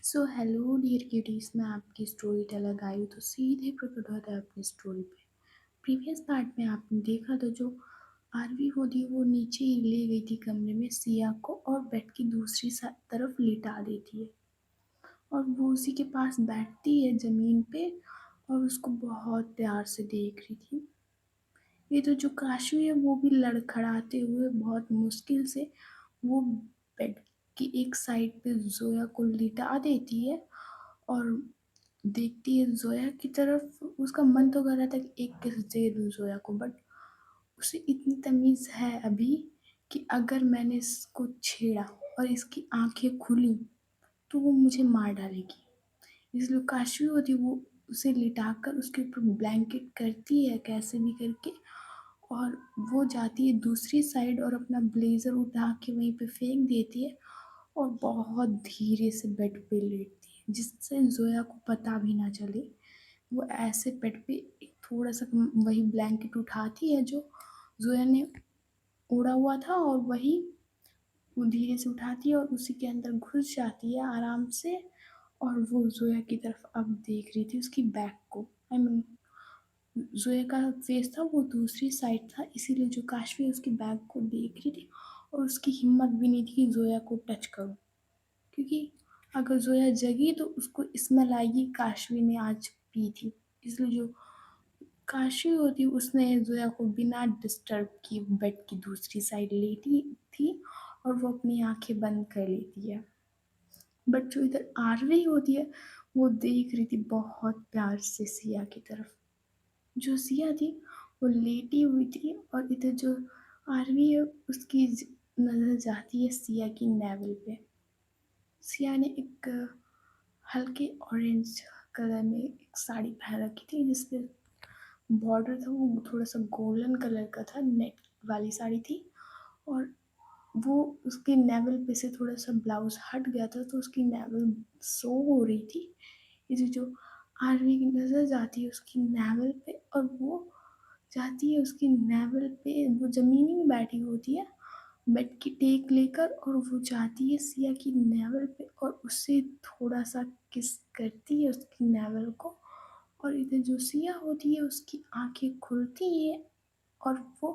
So hello dear kiddies, मैं आपकी story teller आई हूँ तो सीधे प्रकट होता है अपनी स्टोरी पे। प्रीवियस पार्ट में आपने देखा तो जो आरवी होती है वो नीचे ही ले गई थी कमरे में सिया को और बेड की दूसरी तरफ लिटा देती है और वो उसी के पास बैठती है ज़मीन पे और उसको बहुत प्यार से देख रही थी। ये तो जो काशू है वो भी लड़खड़ाते हुए बहुत मुश्किल से वो बेड की एक साइड पे जोया को लिटा देती है और देखती है जोया की तरफ। उसका मन तो कर रहा था कि एक किस दे दूं जोया को, बट उसे इतनी तमीज़ है अभी कि अगर मैंने इसको छेड़ा और इसकी आंखें खुली तो वो मुझे मार डालेगी। इसलिए काशी होती है वो उसे लिटाकर उसके ऊपर ब्लैंकेट करती है कैसे भी करके, और वो जाती है दूसरी साइड और अपना ब्लेज़र उठा के वहीं पे फेंक देती है और बहुत धीरे से बेड पे लेटती है जिससे जोया को पता भी ना चले। वो ऐसे बेड पे एक थोड़ा सा वही ब्लैंकेट उठाती है जो जोया ने ओढ़ा हुआ था और वही वो धीरे से उठाती है और उसी के अंदर घुस जाती है आराम से। और वो जोया की तरफ अब देख रही थी उसकी बैक को। आई मीन जोया का फेस था वो दूसरी साइड था, इसीलिए जो काशवी उसकी बैक को देख रही थी और उसकी हिम्मत भी नहीं थी कि जोया को टच करो, क्योंकि अगर जोया जगी तो उसको स्मेल आएगी काशवी ने आज पी थी। इसलिए जो काशी होती उसने जोया को बिना डिस्टर्ब किए बेड की दूसरी साइड लेटी थी और वो अपनी आंखें बंद कर लेती है। बट जो इधर आरवी होती है वो देख रही थी बहुत प्यार से सिया की तरफ। जो सिया थी वो लेटी हुई थी और इधर जो आरवी है उसकी नज़र जाती है सिया की नेवल पे। सिया ने एक हल्के ऑरेंज कलर में एक साड़ी पहन रखी थी जिसपे बॉर्डर था वो थोड़ा सा गोल्डन कलर का था, नेट वाली साड़ी थी। और वो उसके नेवल पे से थोड़ा सा ब्लाउज हट गया था तो उसकी नेवल शो हो रही थी। इसे जो आरवी की नज़र जाती है उसकी नेवल पे और वो जाती है उसकी नेवल पे, वो ज़मीन में बैठी होती है बेड की टेक लेकर और वो जाती है सिया की नेवल पे और उससे थोड़ा सा किस करती है उसकी नेवल को। और इधर जो सिया होती है उसकी आंखें खुलती हैं और वो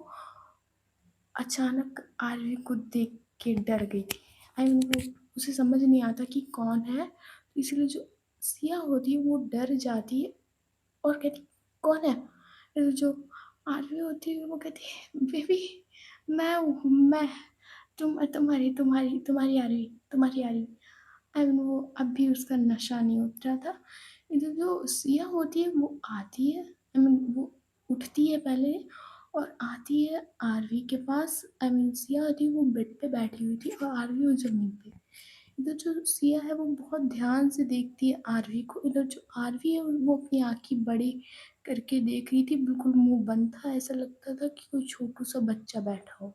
अचानक आरवी को देख के डर गई थी। आई मीन वो उसे समझ नहीं आता कि कौन है, तो इसलिए जो सिया होती है वो डर जाती है और कहती कौन है। फिर जो आरवी होती है वो कहती है बेबी मैं हूँ, मैं तुम्हारी तुम्हारी तुम्हारी आरवी, तुम्हारी आरवी। आई मीन वो अब भी उसका नशा नहीं उतरा था। इधर जो सिया होती है वो आती है, आई मीन वो उठती है पहले और आती है आरवी के पास। आई मीन सिया होती है वो बेड पे बैठी हुई थी और आरवी उस जमीन पे। इधर जो सिया है वो बहुत ध्यान से देखती है आरवी को। इधर जो आरवी है वो अपनी आंखें बड़ी करके देख रही थी, बिल्कुल मुंह बंद था, ऐसा लगता था कि कोई छोटू सा बच्चा बैठा हो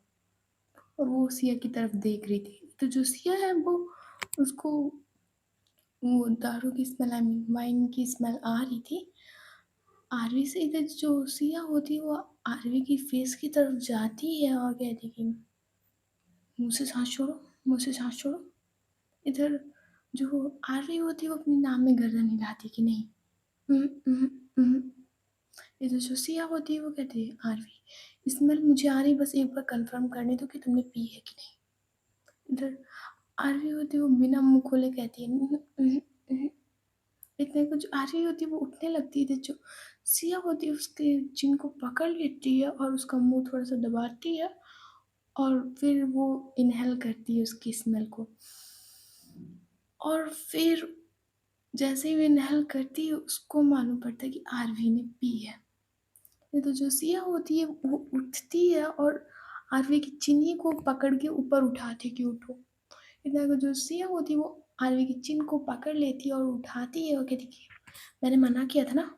और वो सिया की तरफ देख रही थी। तो जो सिया है वो उसको वो दारू की स्मेल, आई मीन वाइन की स्मेल आ रही थी आरवी से। इधर जो सिया होती है वो आरवी की फेस की तरफ जाती है और कहती कि मुँह से सांस छोड़ो, मुँह से सांस छोड़ो। इधर जो आरवी होती है वो अपने नाम में गर्दन हिलाती कि नहीं। उहुँ, उहुँ, उहुँ। इधर जो सिया होती है वो कहती है आरवी स्मेल मुझे आ रही, बस एक बार कंफर्म करने दो कि तुमने पी है कि नहीं। इधर आरवी होती है वो बिना मुँह खोले कहती है उहुँ, उहुँ, उहुँ। इतने कुछ आरवी होती है वो उठने लगती है। इधर जो सिया होती है उसके चिन को पकड़ लेती है और उसका मुँह थोड़ा सा दबाती है और फिर वो इनहेल करती है उसकी स्मेल को। और फिर जैसे ही वो इनहेल करती है उसको मालूम पड़ता है कि आरवी ने पी है। ये तो जो सिया होती है वो उठती है और आरवी की चिन्नी को पकड़ के ऊपर उठाती है कि उठो। इधर जो सिया होती है वो आरवी की चिन को पकड़ लेती है और उठाती है और कहती कि मैंने मना किया था ना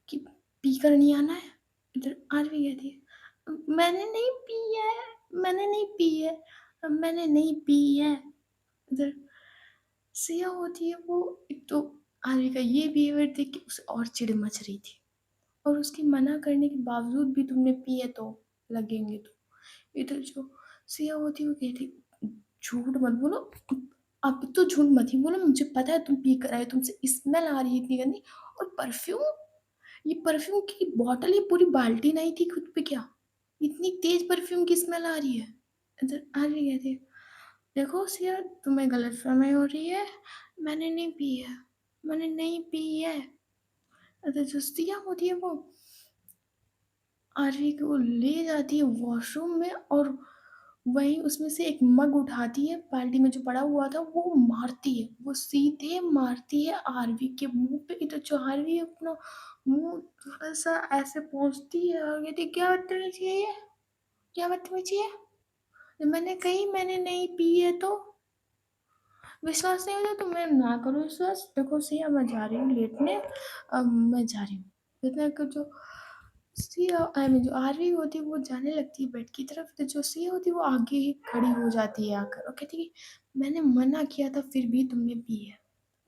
कि पी कर नहीं आना है। इधर आरवी कहती है मैंने नहीं पी है, मैंने नहीं पी है, मैंने नहीं पी है। इधर सिया होती है वो एक तो आरवी का ये बिहेवियर देख के उसे और चिढ़ मच रही थी और उसकी मना करने के बावजूद भी तुमने पी है तो लगेंगे तो। इधर जो सिया होती है वो कहती झूठ मत बोलो, अब तो झूठ मत ही बोलो, मुझे पता है तुम पी कर आए हो, तुमसे स्मेल आ रही है इतनी गंदी। और परफ्यूम, ये परफ्यूम की बॉटल, ये पूरी बाल्टी नहीं थी खुद पे क्या? इतनी तेज परफ्यूम की स्मेल आ रही है। इधर आ रही है थी। देखो सिया, तुम्हें गलतफहमी हो रही है, मैंने नहीं पी है, मैंने नहीं पी है। अरे जो सिया होती है वो आरवी को ले जाती है वॉशरूम में, और वहीं उसमें से एक मग उठाती है बाल्टी में जो पड़ा हुआ था, वो मारती है, वो सीधे मारती है आरवी के मुंह पे। इधर जो आरवी अपना मुंह थोड़ा सा ऐसे पहुंचती है और कहती है, क्या बदतमीजी है ये, क्या बदतमीजी है? जब मैंने कही मैंने नहीं पी है तो विश्वास नहीं होता तो मैं ना करूँ विश्वास। देखो सिया, मैं जा रही हूँ लेटने, अब मैं जा रही हूँ। इतना कि जो सिया आई मीन जो आरवी होती है वो जाने लगती है बेड की तरफ, तो जो सिया होती है वो आगे ही खड़ी हो जाती है आकर और कहती है कि मैंने मना किया था फिर भी तुमने पी है।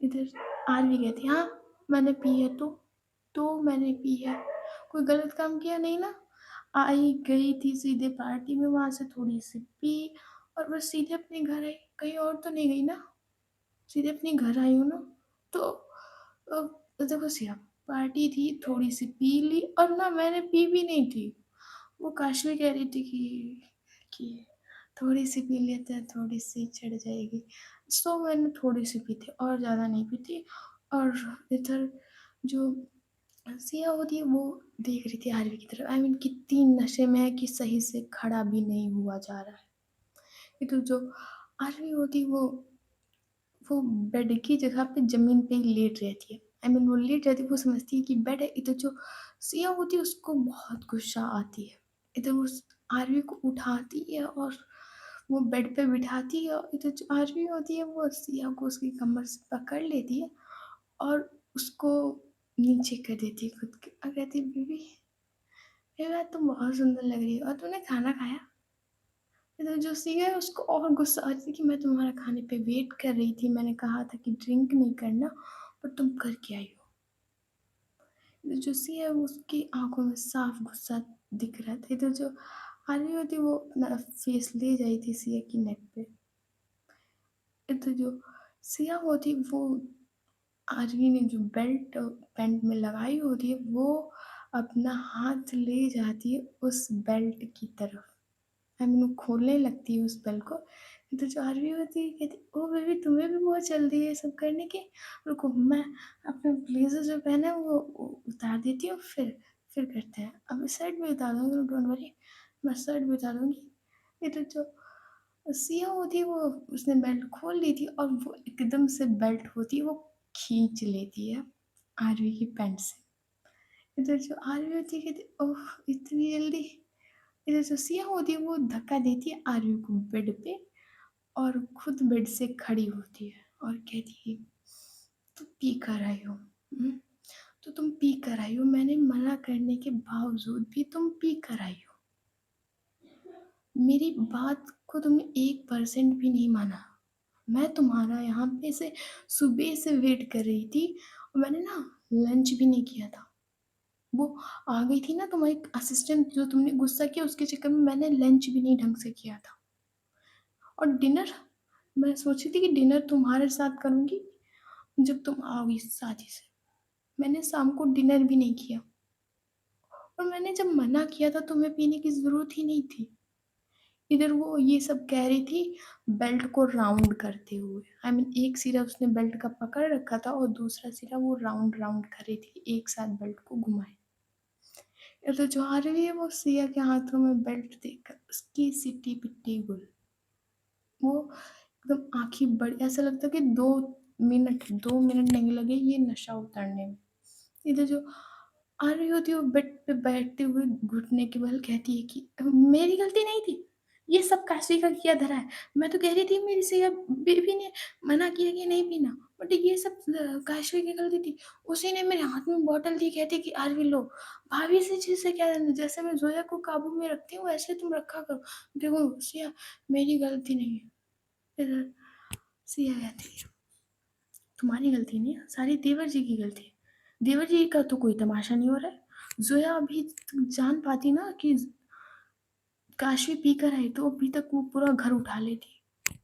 इधर आरवी कहती है, हाँ मैंने पी है तो मैंने पी है, कोई गलत काम किया नहीं ना। आई गई थी सीधे पार्टी में, वहां से थोड़ी सी पी और बस सीधे अपने घर आई, कहीं और तो नहीं गई ना, सीधे अपने घर आई हूँ ना। तो देखो सिया, पार्टी थी, थोड़ी सी पी ली, और ना मैंने पी भी नहीं थी, वो काशवी कह रही थी कि थोड़ी सी पी लेते हैं, थोड़ी सी चढ़ जाएगी, सो मैंने थोड़ी सी पी थी और ज़्यादा नहीं पी थी। और इधर जो सिया होती है वो देख रही थी आरवी की तरफ, आई मीन कितनी नशे में है कि सही से खड़ा भी नहीं हुआ जा रहा है। इधर जो आरवी होती है वो बेड की जगह पे ज़मीन पे ही लेट रहती है। आई मीन वो लेट रहती है, वो समझती है कि बेड है। इधर जो सिया होती है उसको बहुत गुस्सा आती है। इधर वो उस आरवी को उठाती है और वो बेड पे बिठाती है, और इधर जो आरवी होती है वो सिया को उसकी कमर से पकड़ लेती है और उसको नीचे कर देती है खुद के, और कहती है, बीबी ये बात तुम बहुत सुंदर लग रही है, और तूने खाना खाया? तो जो सिया है उसको और गुस्सा आ रही थी कि मैं तुम्हारा खाने पे वेट कर रही थी, मैंने कहा था कि ड्रिंक नहीं करना, पर तुम करके आई हो। जो सिया है वो उसकी आंखों में साफ गुस्सा दिख रहा था। इधर जो आरवी होती वो अपना फेस ले जाई थी सिया की नेक पे। इधर जो सिया होती वो आरवी ने जो बेल्ट पैंट में लगाई होती है वो अपना हाथ ले जाती है उस बेल्ट की तरफ, आई मीन वो खोलने लगती है उस बेल को। तो जो आरवी होती है कहती, ओ बेबी तुम्हें भी बहुत जल्दी है ये सब करने की, रुको मैं अपना ब्लेजर जो पहना है वो उतार देती हूँ, फिर करते हैं, अब शर्ट भी उतार दूँगी, डोंट वरी, मैं शर्ट भी उतार दूँगी। ये तो जो सिया होती है वो उसने बेल्ट खोल ली थी और वो एकदम से बेल्ट होती है वो खींच लेती है आरवी की पैंट से। इधर जो आरवी होती है कहती, ओह इतनी जल्दी। इधर जो सिया होती है वो धक्का देती है आरवी को बेड पे, और खुद बेड से खड़ी होती है और कहती है, तुम पी कर आई हो, तो तुम पी कर आई हो, मैंने मना करने के बावजूद भी तुम पी कर आई हो, मेरी बात को तुमने 1% भी नहीं माना। मैं तुम्हारा यहाँ पे से सुबह से वेट कर रही थी, और मैंने ना लंच भी नहीं किया था। वो आ गई थी ना तुम्हारी असिस्टेंट, जो तुमने गुस्सा किया उसके चक्कर में मैंने लंच भी नहीं ढंग से किया था। और डिनर, मैं सोची थी कि डिनर तुम्हारे साथ करूँगी जब तुम आओगी शादी से, मैंने शाम को डिनर भी नहीं किया। और मैंने जब मना किया था तुम्हें पीने की ज़रूरत ही नहीं थी। इधर वो ये सब कह रही थी बेल्ट को राउंड करते हुए, आई मीन एक सिरा उसने बेल्ट का पकड़ रखा था और दूसरा सिरा वो राउंड राउंड कर रही थी, एक साथ बेल्ट को घुमाए। इधर जो आ रही है वो सिया के हाथों में बेल्ट देखकर उसकी सिट्टी पिट्टी गुल, वो एकदम आँखें बड़ी, ऐसा लगता है कि 2 मिनट नहीं लगे ये नशा उतरने में। इधर जो आ रही होती है वो बेड पे बैठते हुए घुटने के बल कहती है कि मेरी गलती नहीं थी, ये सब काशी का किया धरा है, मैं तो कह रही थी मेरी से बीबी ने मना किया कि नहीं पीना, बट ये सब काशवी की गलती थी। उसी ने मेरे हाथ में बॉटल दी, कहती कि आरवी लो, भाभी से चीज से क्या लेना, जैसे मैं जोया को काबू में रखती हूँ वैसे तुम रखा करो। देखो सिया, मेरी गलती नहीं है। फिर सिया कहती है, तुम्हारी गलती नहीं है, सारी देवर जी की गलती है, देवर जी का तो कोई तमाशा नहीं हो रहा है। जोया अभी जान पाती ना कि काशवी पी कर आई तो अभी तक वो पूरा घर उठा लेती।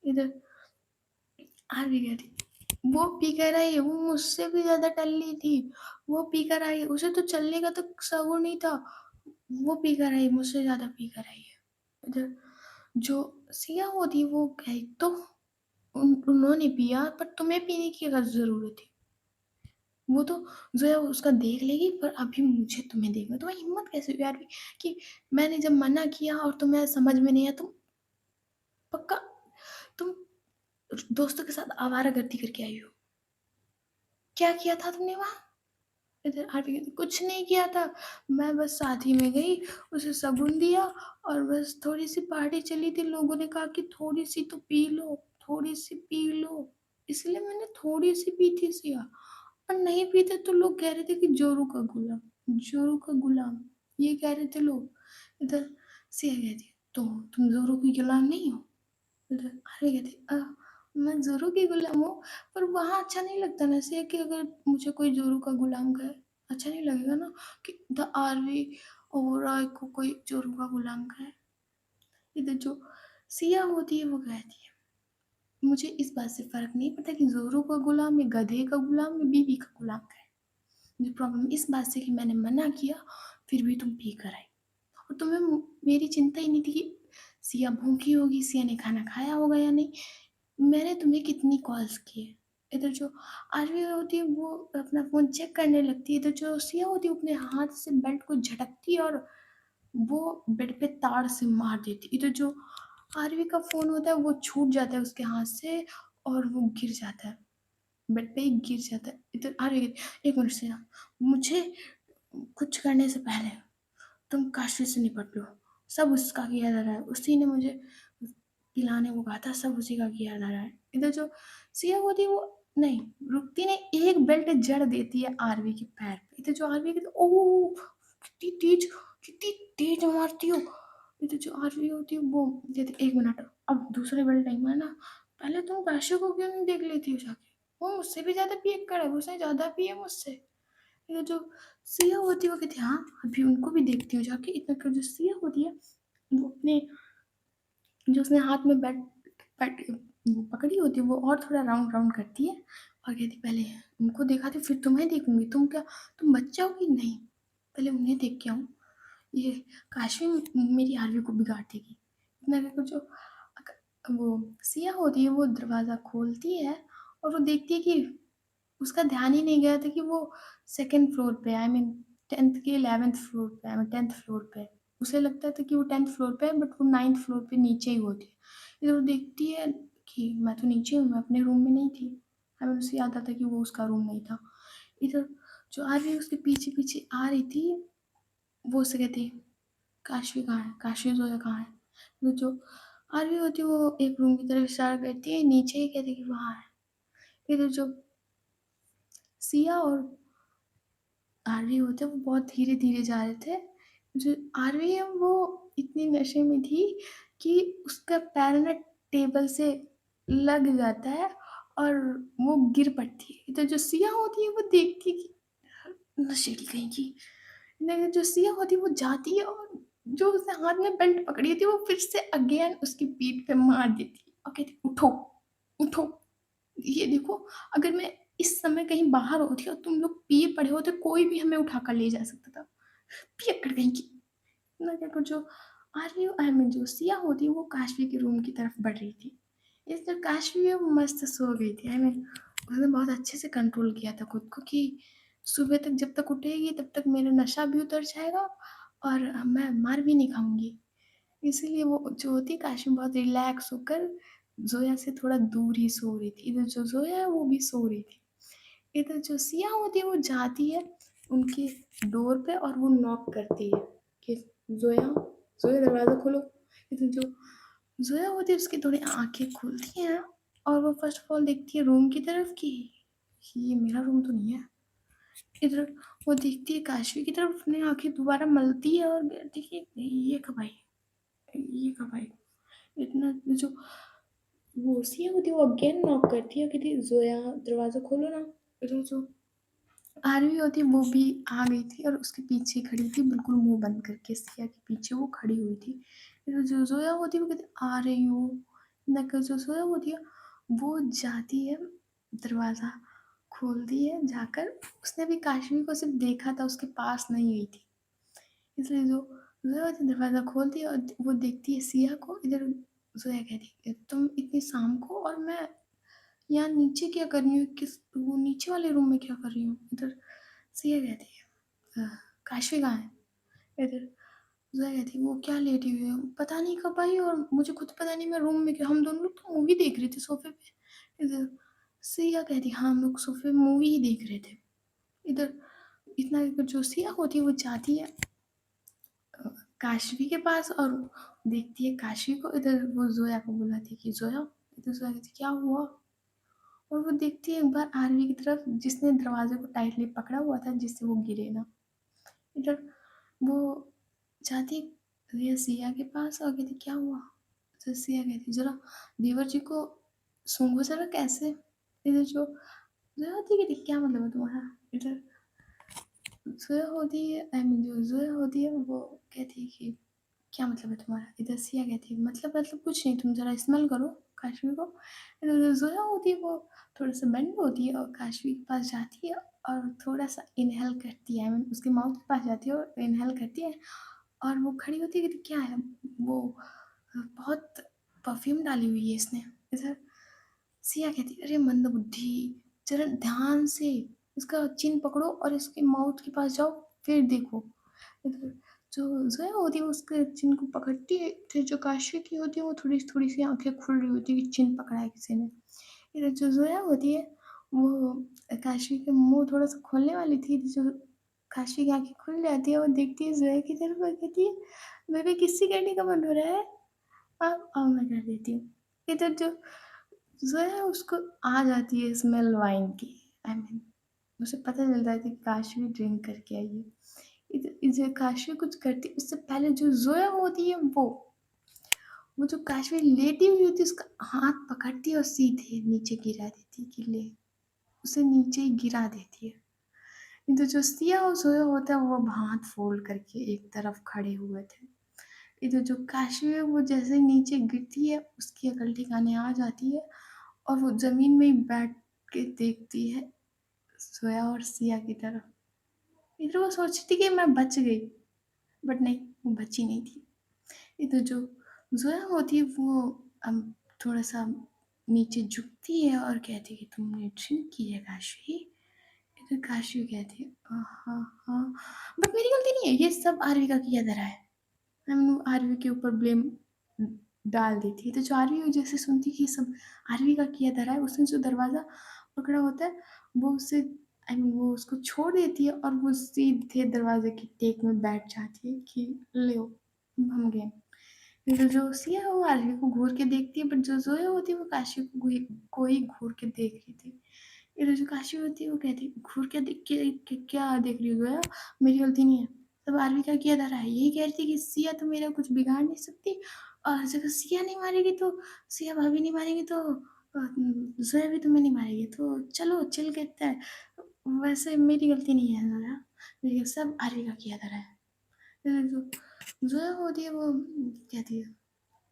इधर आरवी कहती, वो पी कर आई है, वो मुझसे भी ज़्यादा टल्ली थी, वो पी कर आई है, उसे तो चलने का तो शऊर नहीं था, वो पी कर आई, मुझसे ज़्यादा पी कर आई है। इधर जो सिया होती वो गई तो उन्होंने पिया, पर तुम्हें पीने की क्या ज़रूरत थी? वो तो जो है उसका देख लेगी, पर अभी मुझे तुम्हें देखना, तुम्हें हिम्मत कैसे हुई यार कि मैंने जब मना किया और तुम्हें समझ में नहीं आया, तुम पक्का तुम दोस्तों के साथ आवारागर्दी करके आई हो। क्या किया था तुमने वहाँ? इधर आरती कहती, कुछ नहीं किया था, मैं बस शादी में गई, उसे शगुन दिया और बस थोड़ी-सी पार्टी चली थी, लोगों ने कहा कि थोड़ी-सी तो पी लो, थोड़ी-सी पी लो, इसलिए मैंने थोड़ी-सी पी थी सिया। और नहीं पीते तो लोग कह रहे थे कि जोरू का गुलाम, जोरू का गुलाम, ये कह रहे थे लोग। इधर सिया कहती, तो तुम जोरू की गुलाम नहीं हो? इधर आर्य कहती, मैं जोरू की गुलाम हूँ, पर वहाँ अच्छा नहीं लगता ना सिया कि अगर मुझे कोई जोरू का गुलाम कहे, अच्छा नहीं लगेगा ना कि द आर्मी ओवरऑल को कोई जोरू का गुलाम कहे। इधर जो सिया होती है वो कहती है, मुझे इस बात से फ़र्क नहीं पड़ता कि ज़ोरू का गुलाम या गधे का गुलाम या बीवी का गुलाम है। मुझे प्रॉब्लम इस बात से कि मैंने मना किया, फिर भी तुम पी कर आई। और तुम्हें मेरी चिंता ही नहीं थी कि सिया भूखी होगी, सिया ने खाना खाया होगा या नहीं। मैंने तुम्हें कितनी कॉल्स किए। इधर जो आरवी होती है वो अपना फ़ोन चेक करने लगती है, इधर जो सिया होती है वो अपने हाथ से बेल्ट को झटकती है और वो बेड पे ताड़ से मार देती है। इधर जो आरवी का फ़ोन होता है वो छूट जाता है उसके हाथ से और वो गिर जाता है। बेड पे ही गिर जाता है। इधर आरवी, एक मिनट सिया, मुझे कुछ करने से पहले तुम काशी से निपट लो। सब उसका किया जा रहा है, उसी ने मुझे पिलाने को कहा था, सब उसी का किया जा रहा है। इधर जो सिया होती है वो नहीं रुकती नहीं, एक बेल्ट जड़ देती है आरवी के पैर पे। इधर जो आरवी कहती है, ओह कितनी तेज, कितनी तेज मारती हो। इधर जो आरवी होती है वो कहती, एक मिनट, अब दूसरे बेल्ट नहीं मारना, पहले तुम काशी को क्यों नहीं देख लेती हो जाके, वो मुझसे भी ज्यादा पियक्कड़ है, उसने ज्यादा पिए मुझसे। ये जो सिया होती है वो कहती है, हाँ अभी उनको भी देखती हूँ जाके। इतना कर जो सिया होती है वो अपने जो उसने हाथ में बैट बैट वो पकड़ी होती है वो और थोड़ा राउंड राउंड करती है और कहती, पहले उनको देखा तो फिर तुम्हें देखूंगी, तुम क्या तुम बच्चा हो कि नहीं, पहले उन्हें देख के आऊँ, ये काशवी मेरी आरवी को बिगाड़ देगी। इतना कहकर जो वो सिया होती है वो दरवाज़ा खोलती है और वो देखती है कि उसका ध्यान ही नहीं गया था कि वो सेकंड फ्लोर पे आई मीन 10th के 11th फ्लोर पे आई मीन 10th फ्लोर पे है। उसे लगता था कि वो 10th फ्लोर पे है बट वो 9th फ्लोर पे नीचे ही होती है। इधर वो देखती है कि मैं तो नीचे हूँ, मैं अपने रूम में नहीं थी। आई मीन उसे याद आता कि वो उसका रूम नहीं था। इधर जो आरवी उसके पीछे पीछे आ रही थी वो उसे कहती, काशवी कहाँ है, काशवी जोया कहाँ है। तो जो आरवी होती है वो एक रूम की तरफ इशारा करती है, नीचे ही कहती कि वहाँ है। इधर जो सिया और आरवी होते वो बहुत धीरे-धीरे जा रहे थे। जो आरवी है वो इतनी नशे में थी कि उसका पैर ना टेबल से लग जाता है और वो गिर पड़ती है। तो जो सिया होती है वो देखती है कि नशेड़ी कहीं की। नहीं जो सिया होती है वो जाती है और जो उसने हाथ में बेल्ट पकड़ी होती है वो फिर से अगेन उसकी पीठ पे मार देती है और कहती, उठो, उठो। ये देखो, अगर मैं इस समय कहीं बाहर होती और तुम लोग पिए पड़े होते, कोई भी हमें उठाकर ले जा सकता था। पियक्कड़ कहीं की। ना क्या कुछ जो आर्य आई मीन जो सिया होती वो काशवी के रूम की तरफ बढ़ रही थी। इस तरह काशवी है वो मस्त सो गई थी। आई मीन उसने बहुत अच्छे से कंट्रोल किया था खुद को कि सुबह तक जब तक उठेगी तब तक मेरा नशा भी उतर जाएगा और मैं मार भी नहीं खाऊँगी। इसीलिए वो जो होती काशवी बहुत रिलैक्स होकर ज़ोया से थोड़ा दूर ही सो रही थी। इधर जो ज़ोया है वो भी सो रही थी। इधर जो सिया होती है वो जाती है उनके डोर पे और वो नॉक करती है कि ज़ोया, ज़ोया दरवाज़ा खोलो। इधर जो ज़ोया होती है उसकी थोड़ी आँखें खुलती हैं और वो फर्स्ट ऑफ ऑल देखती है रूम की तरफ कि ये मेरा रूम तो नहीं है। इधर वो देखती है काशवी की तरफ, अपनी आँखें दोबारा मलती है और कहती है कि ये कब आई? ये कब आई? इतना जो वो सिया होती है वो अगेन नॉक करती है, कहती है ज़ोया दरवाज़ा खोलो ना। इधर जो आरवी होती वो भी आ गई थी और उसके पीछे खड़ी थी बिल्कुल मुंह बंद करके, सिया के पीछे वो खड़ी हुई थी। फिर जो जोया होती है वो कहती आ रही हूँ। मैं जो जोया होती है वो जाती है, दरवाज़ा खोलती है जाकर, उसने भी काशवी को सिर्फ़ देखा था, उसके पास नहीं गई थी। इसलिए जो ज़ोया होती है दरवाज़ा खोलती है और वो देखती है सिया को, इधर ज़ोया कहती है, "तुम इतनी शाम को और मैं यहाँ नीचे क्या कर रही हूँ? वो नीचे वाले रूम में क्या कर रही हूँ?" इधर सिया कहती है, "काशवी कहाँ है?" इधर ज़ोया कहती है, "वो क्या लेटी हुई है, पता नहीं कब आई और मुझे खुद पता नहीं मैं रूम में क्यों, हम दोनों लोग तो मूवी देख रहे थे सोफ़े पे।" इधर सिया कहती है, "हाँ, हम लोग सोफ़े में मूवी ही देख रहे थे।" इधर इतना जो सिया होती है वो जाती है काशवी के पास और देखती है काशवी को, इधर वो ज़ोया को बुलाती है कि ज़ोया, इधर ज़ोया कहती है, "क्या हुआ?" और वो देखती है एक बार आरवी की तरफ, जिसने दरवाज़े को टाइटली पकड़ा हुआ था जिससे वो गिरे ना। इधर वो जाती है सिया के पास और कहती, "क्या हुआ?" तो सिया कहती, "ज़रा देवर जी को सूंघो ज़रा कैसे?" इधर जो ज़ोया होती है कहती, "क्या मतलब है तुम्हारा?" इधर ज़ोया होती है, आई मीन जो ज़ोया होती है वो कहती है कि क्या मतलब है तुम्हारा? इधर सिया कहती है, मतलब कुछ नहीं, तुम ज़रा स्मेल करो काशवी को। इधर ज़ोया होती है वो थोड़ा-सा बेंड होती है और काशवी के पास जाती है और थोड़ा-सा इन्हेल करती है, आई मीन उसके माउथ के पास जाती है और इन्हेल करती है और वो खड़ी होती है, कहती क्या है? वो बहुत परफ्यूम डाली हुई है इसने। इधर सिया कहती है, "अरे मंदबुद्धि! ज़रा ध्यान से इसका चिन पकड़ो और इसके माउथ के पास जाओ, फिर देखो।" इधर जो ज़ोया होती है उसके चिन को पकड़ती है, फिर जो काशवी की होती है वो थोड़ी-थोड़ी सी आँखें खुल रही होती है कि चिन पकड़ा है किसी ने। इधर जो ज़ोया होती है वो काशवी का मुँह थोड़ा-सा खोलने वाली थी, जो काशवी की आँखें खुल जाती है, वो देखती है ज़ोया की तरफ और कहती है, "बेबी किस्सी करने का मन हो रहा है? आओ मैं कर देती हूँ।" इधर जो ज़ोया उसको आ जाती है स्मेल वाइन की, आई मीन उसे पता चलता है कि काशवी ड्रिंक करके आई है। इधर इधर काशवी कुछ करती उससे पहले जो ज़ोया होती है वो जो काशवी लेटी हुई होती है उसका हाथ पकड़ती है और सीधे नीचे गिरा देती है कि ले, उसे नीचे ही गिरा देती है। इधर जो सिया और ज़ोया होता है वो हाथ फोल्ड करके एक तरफ खड़े हुए थे। इधर जो काशवी है वो जैसे ही नीचे गिरती है उसकी अकल ठिकाने आ जाती है और वो ज़मीन में ही बैठ के देखती है ज़ोया और सिया की तरफ। इधर वो सोचती थी कि मैं बच गई, बट नहीं, वो बची नहीं थी। इधर जो ज़ोया होती है वो थोड़ा-सा नीचे झुकती है और कहती है कि तुमने ड्रिंक की है काशवी? इधर काशवी कहती है, हाँ, हाँ, बट मेरी गलती नहीं है, ये सब आरवी का किया धरा है।" हम आरवी के ऊपर ब्लेम डाल देती है। तो जो आरवी वो जैसे सुनती है कि सब आरवी का किया धरा है, उसने जो दरवाज़ा पकड़ा होता है, वो उससे आई मीन वो उसको छोड़ देती है और वो सीधे दरवाज़े की टेक में बैठ जाती है कि लो, हम गए। फिर जो सिया है वो आरवी को घूर के देखती है, बट जो ज़ोया होती है वो काशी को ही घूर के देख रही थी। इधर जो काशी होती है वो कहती है, "घूर के देख के क्या देख रही हो ज़ोया? मेरी गलती नहीं है।" तब आरवी का किया धरा है, यही कह रही थी कि सिया तो मेरा कुछ बिगाड़ नहीं सकती और अगर सिया नहीं मारेगी तो सिया भाभी नहीं मारेंगी तो ज़ोया भी तुम्हें नहीं मारेगी, तो चलो चिल करते हैं। वैसे मेरी गलती नहीं है ज़ोया, ये सब आरवी का किया धरा है। जो ज़ोया होती है वो कहती है,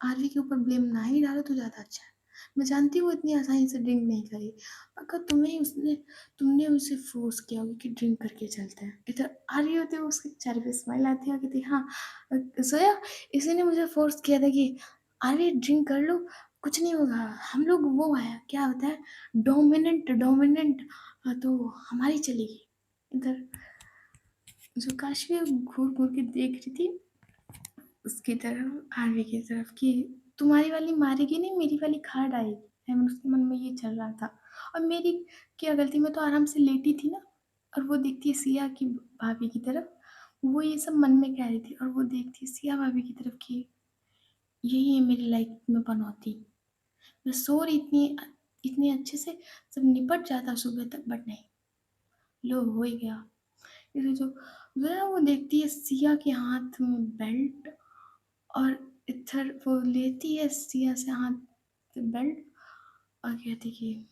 आरवी के ऊपर ब्लेम ना ही डालो तो ज़्यादा अच्छा है। मैं जानती हूँ वो इतनी आसानी से ड्रिंक नहीं करेगी। अगर तुमने उसे फ़ोर्स किया होगा कि ड्रिंक करके चलते हैं। इधर आरवी होती है उसके चेहरे पे स्माइल आती है और कहती है, "हाँ सोया इसी ने मुझे फ़ोर्स किया था कि आरवी ड्रिंक कर लो, कुछ नहीं होगा। हम लोग वो है क्या होता है डोमिनेंट डोमिनेंट तो हमारी चलेगी।" इधर जो काशवी घूर-घूर के देख रही थी उसकी तरफ आरवी की तरफ कि तुम्हारी वाली मारेगी नहीं, मेरी वाली खा डालेगी। आई मीन उसके मन में ये चल रहा था और मेरी क्या गलती, मैं तो आराम से लेटी थी ना। और वो देखती है सिया की भाभी की तरफ, वो ये सब मन में कह रही थी और वो देखती है सिया भाभी की तरफ कि यही है मेरी लाइफ में पनौती। मैं सो रही इतनी अच्छे से सब निपट जाता सुबह तक, बट नहीं, लो हो ही गया। फिर जो जो है वो देखती है सिया के हाथ में बेल्ट और इधर वो लेती है सिया से हाथ पे बेल्ट और कहती कि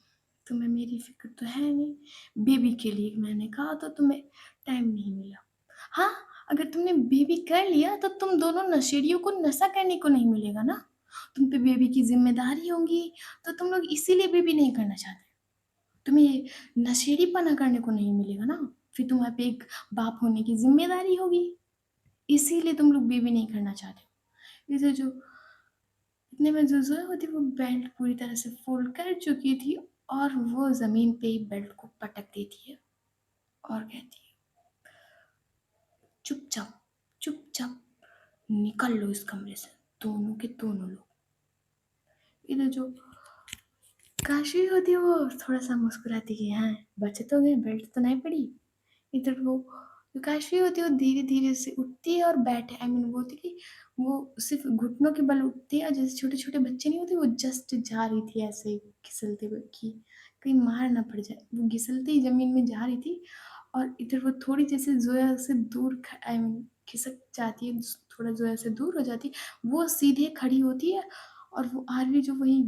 तुम्हें मेरी फ़िक्र तो है नहीं, बेबी के लिए मैंने कहा तो तुम्हें टाइम नहीं मिला। हाँ, अगर तुमने बेबी कर लिया तो तुम दोनों नशेड़ियों को नशा करने को नहीं मिलेगा ना। तुम पे बेबी की ज़िम्मेदारी होंगी, तो तुम लोग इसीलिए बेबी नहीं करना चाहते। तुम्हें ये नशेड़ीपना करने को नहीं मिलेगा ना, फिर तुम्हारे पे एक बाप होने की ज़िम्मेदारी होगी, इसीलिए तुम लोग बेबी नहीं करना चाहते हो। इधर जो इतने में जो ज़ोया होती वो बेल्ट पूरी तरह से फ़ोल्ड कर चुकी थी और वो ज़मीन पे ही बेल्ट को पटक देती है और कहती है, "चुपचाप, चुपचाप निकल लो इस कमरे से, दोनों के दोनों लोग।" इधर जो काशी होती है वो थोड़ा-सा मुस्कुराती कि हाँ, बचे तो गए, बेल्ट तो नहीं पड़ी। इधर वो जो काशी होती है वो धीरे-धीरे से उठती है और बैठ आई मीन वो होती है कि वो सिर्फ़ घुटनों के बल उठती है, जैसे छोटे-छोटे बच्चे नहीं होते, वो जस्ट जा रही थी ऐसे ही फिसलते हुए कि कहीं मार ना पड़ जाए। वो फिसलते ही ज़मीन में जा रही थी और इधर वो थोड़ी जैसे ज़ोया से दूर आई मीन खिसक जाती है, थोड़ा ज़ोया से दूर हो जाती है। वो सीधे खड़ी होती है और वो आरवी जो वहीं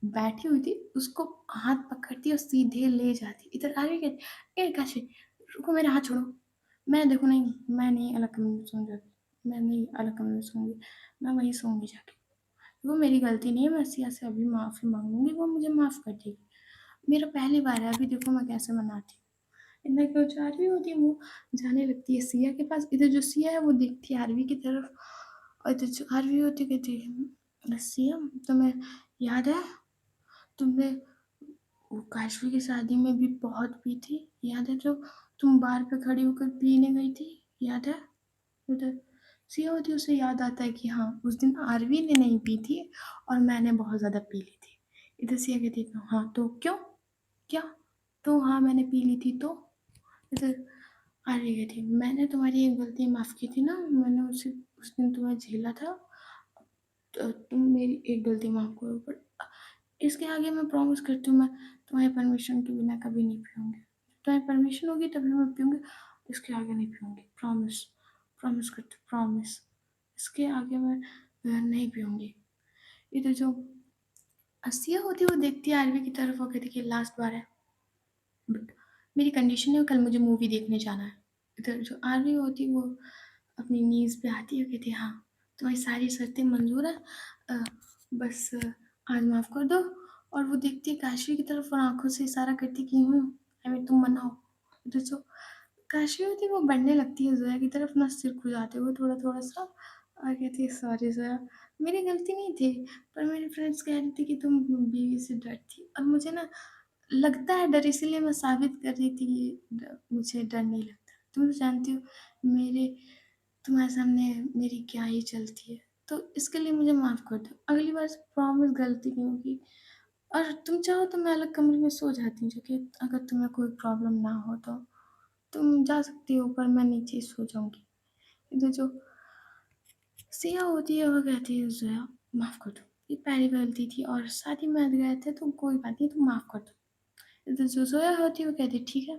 बैठी हुई थी, उसको हाथ पकड़ती है और सीधे ले जाती है। इधर आरवी कहती, "ए काशी, रुको मेरा हाथ छोड़ो। मैं देखो नहीं, मैं नहीं अलग कमरे में सोऊँगी जाके, मैं नहीं अलग कमरे में सोऊँगी, मैं वहीं सोऊँगी जाके। वो मेरी गलती नहीं है, मैं सिया से अभी माफ़ी माँगूँगी, वो मुझे माफ़ कर देगी। मेरा पहली बार है, अभी देखो मैं कैसे मनाती हूँ।" इतना क्यों चाह रही होती है वो जाने लगती है सिया के पास। इधर जो सिया है वो देखती है आरवी की तरफ और इधर जो आरवी होती है कहती है, "सिया तुम्हें याद है तुमने वो काशवी की शादी में भी बहुत पी थी? याद है जब तुम बार पे खड़ी होकर पीने गई थी? याद है?" उधर सिया होती है उसे याद आता है कि हाँ, उस दिन आरवी ने नहीं पी थी और मैंने बहुत ज़्यादा पी ली थी। इधर सिया कहती है, "हाँ, तो क्यों? क्या? तो हाँ, मैंने पी ली थी तो?" इधर आरवी कहती है, "मैंने तुम्हारी एक गलती माफ़ की थी ना, मैंने उस दिन तुम्हें झेला था, तुम मेरी एक गलती माफ़ करो बट इसके आगे मैं प्रॉमिस करती हूँ मैं तुम्हारी परमिशन के बिना कभी नहीं पीऊँगी। तुम्हारी परमिशन होगी तभी मैं पीऊँगी, इसके आगे नहीं पीऊँगी। प्रॉमिस, प्रॉमिस करती हूँ, प्रॉमिस। इसके आगे मैं नहीं पीऊँगी।" इधर जो आसिया होती है वो देखती है आरवी की तरफ और कहती है कि लास्ट बार है, बट मेरी कंडीशन है कल मुझे मूवी देखने जाना है। इधर जो आरवी होती है वो अपनी नीज़ पे आती है और कहती है, "हाँ, तुम्हारी सारी शर्तें मंज़ूर हैं, अ, बस आज माफ़ कर दो।" और वो देखती है काशवी की तरफ और आँखों से इशारा करती है कि आई मीन तुम मनाओ। इधर जो काशवी होती है वो बढ़ने लगती है ज़ोया की तरफ ना सिर खुजाते हुए थोड़ा-थोड़ा सा और कहती है, "सॉरी ज़ोया, मेरी गलती नहीं थी, पर मेरी फ्रेंड्स कह रही थी कि तुम बीवी से डरती और मुझे ना लगता है डर इसीलिए मैं साबित कर रही थी कि मुझे डर नहीं लगता। तुम तो जानती हो मेरे तुम्हारे सामने मेरी क्या ही चलती है, तो इसके लिए मुझे माफ़ कर दो। अगली बार से प्रॉमिस गलती नहीं होगी और तुम चाहो तो मैं अलग कमरे में सो जाती हूँ, जो कि अगर तुम्हें कोई प्रॉब्लम ना हो तो। तुम जा सकती हो पर मैं नीचे ही सो जाऊँगी।" इधर जो सिया होती है वो कहती है, "ज़ोया माफ़ कर दो, ये पहली गलती थी और शादी में आ गए थे तो कोई बात नहीं तुम माफ़ कर दो।" इधर जो ज़ोया होती है वो कहती है,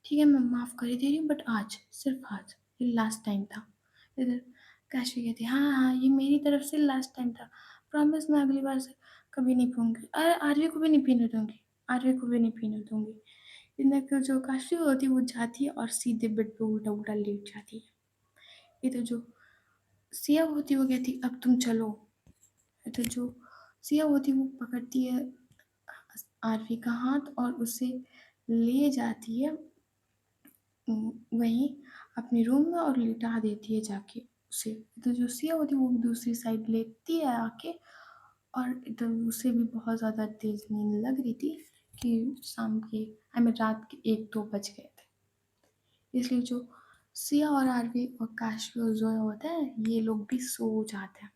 ठीक है मैं माफ़ कर ही दे रही हूँ बट आज, सिर्फ़ आज, ये लास्ट टाइम था।" इधर काशवी कहती है, "हाँ, हाँ, ये मेरी तरफ से लास्ट टाइम था। प्रॉमिस मैं अगली बार से कभी नहीं पीऊँगी। आर्य को भी नहीं पीने दूँगी, आर्य को भी नहीं पीने दूँगी।" इधर जो काशवी होती है वो जाती है और सीधे बेड पे उल्टा-उल्टा लेट जाती है। इधर जो सिया होती है वो कहती है, "अब तुम चलो।" इधर जो सिया होती है वो पकड़ती है आरवी का हाथ और उसे ले जाती है वहीं अपने रूम में और लिटा देती है जाके उसे। तो जो सिया होती है वो दूसरी साइड लेटती है आके और इधर उसे भी बहुत ज़्यादा तेज़ नींद लग रही थी कि शाम के आई मीन रात के 1-2 बज गए थे। इसलिए जो सिया और आरवी और काशवी और ज़ोया होता है ये लोग भी सो जाते हैं।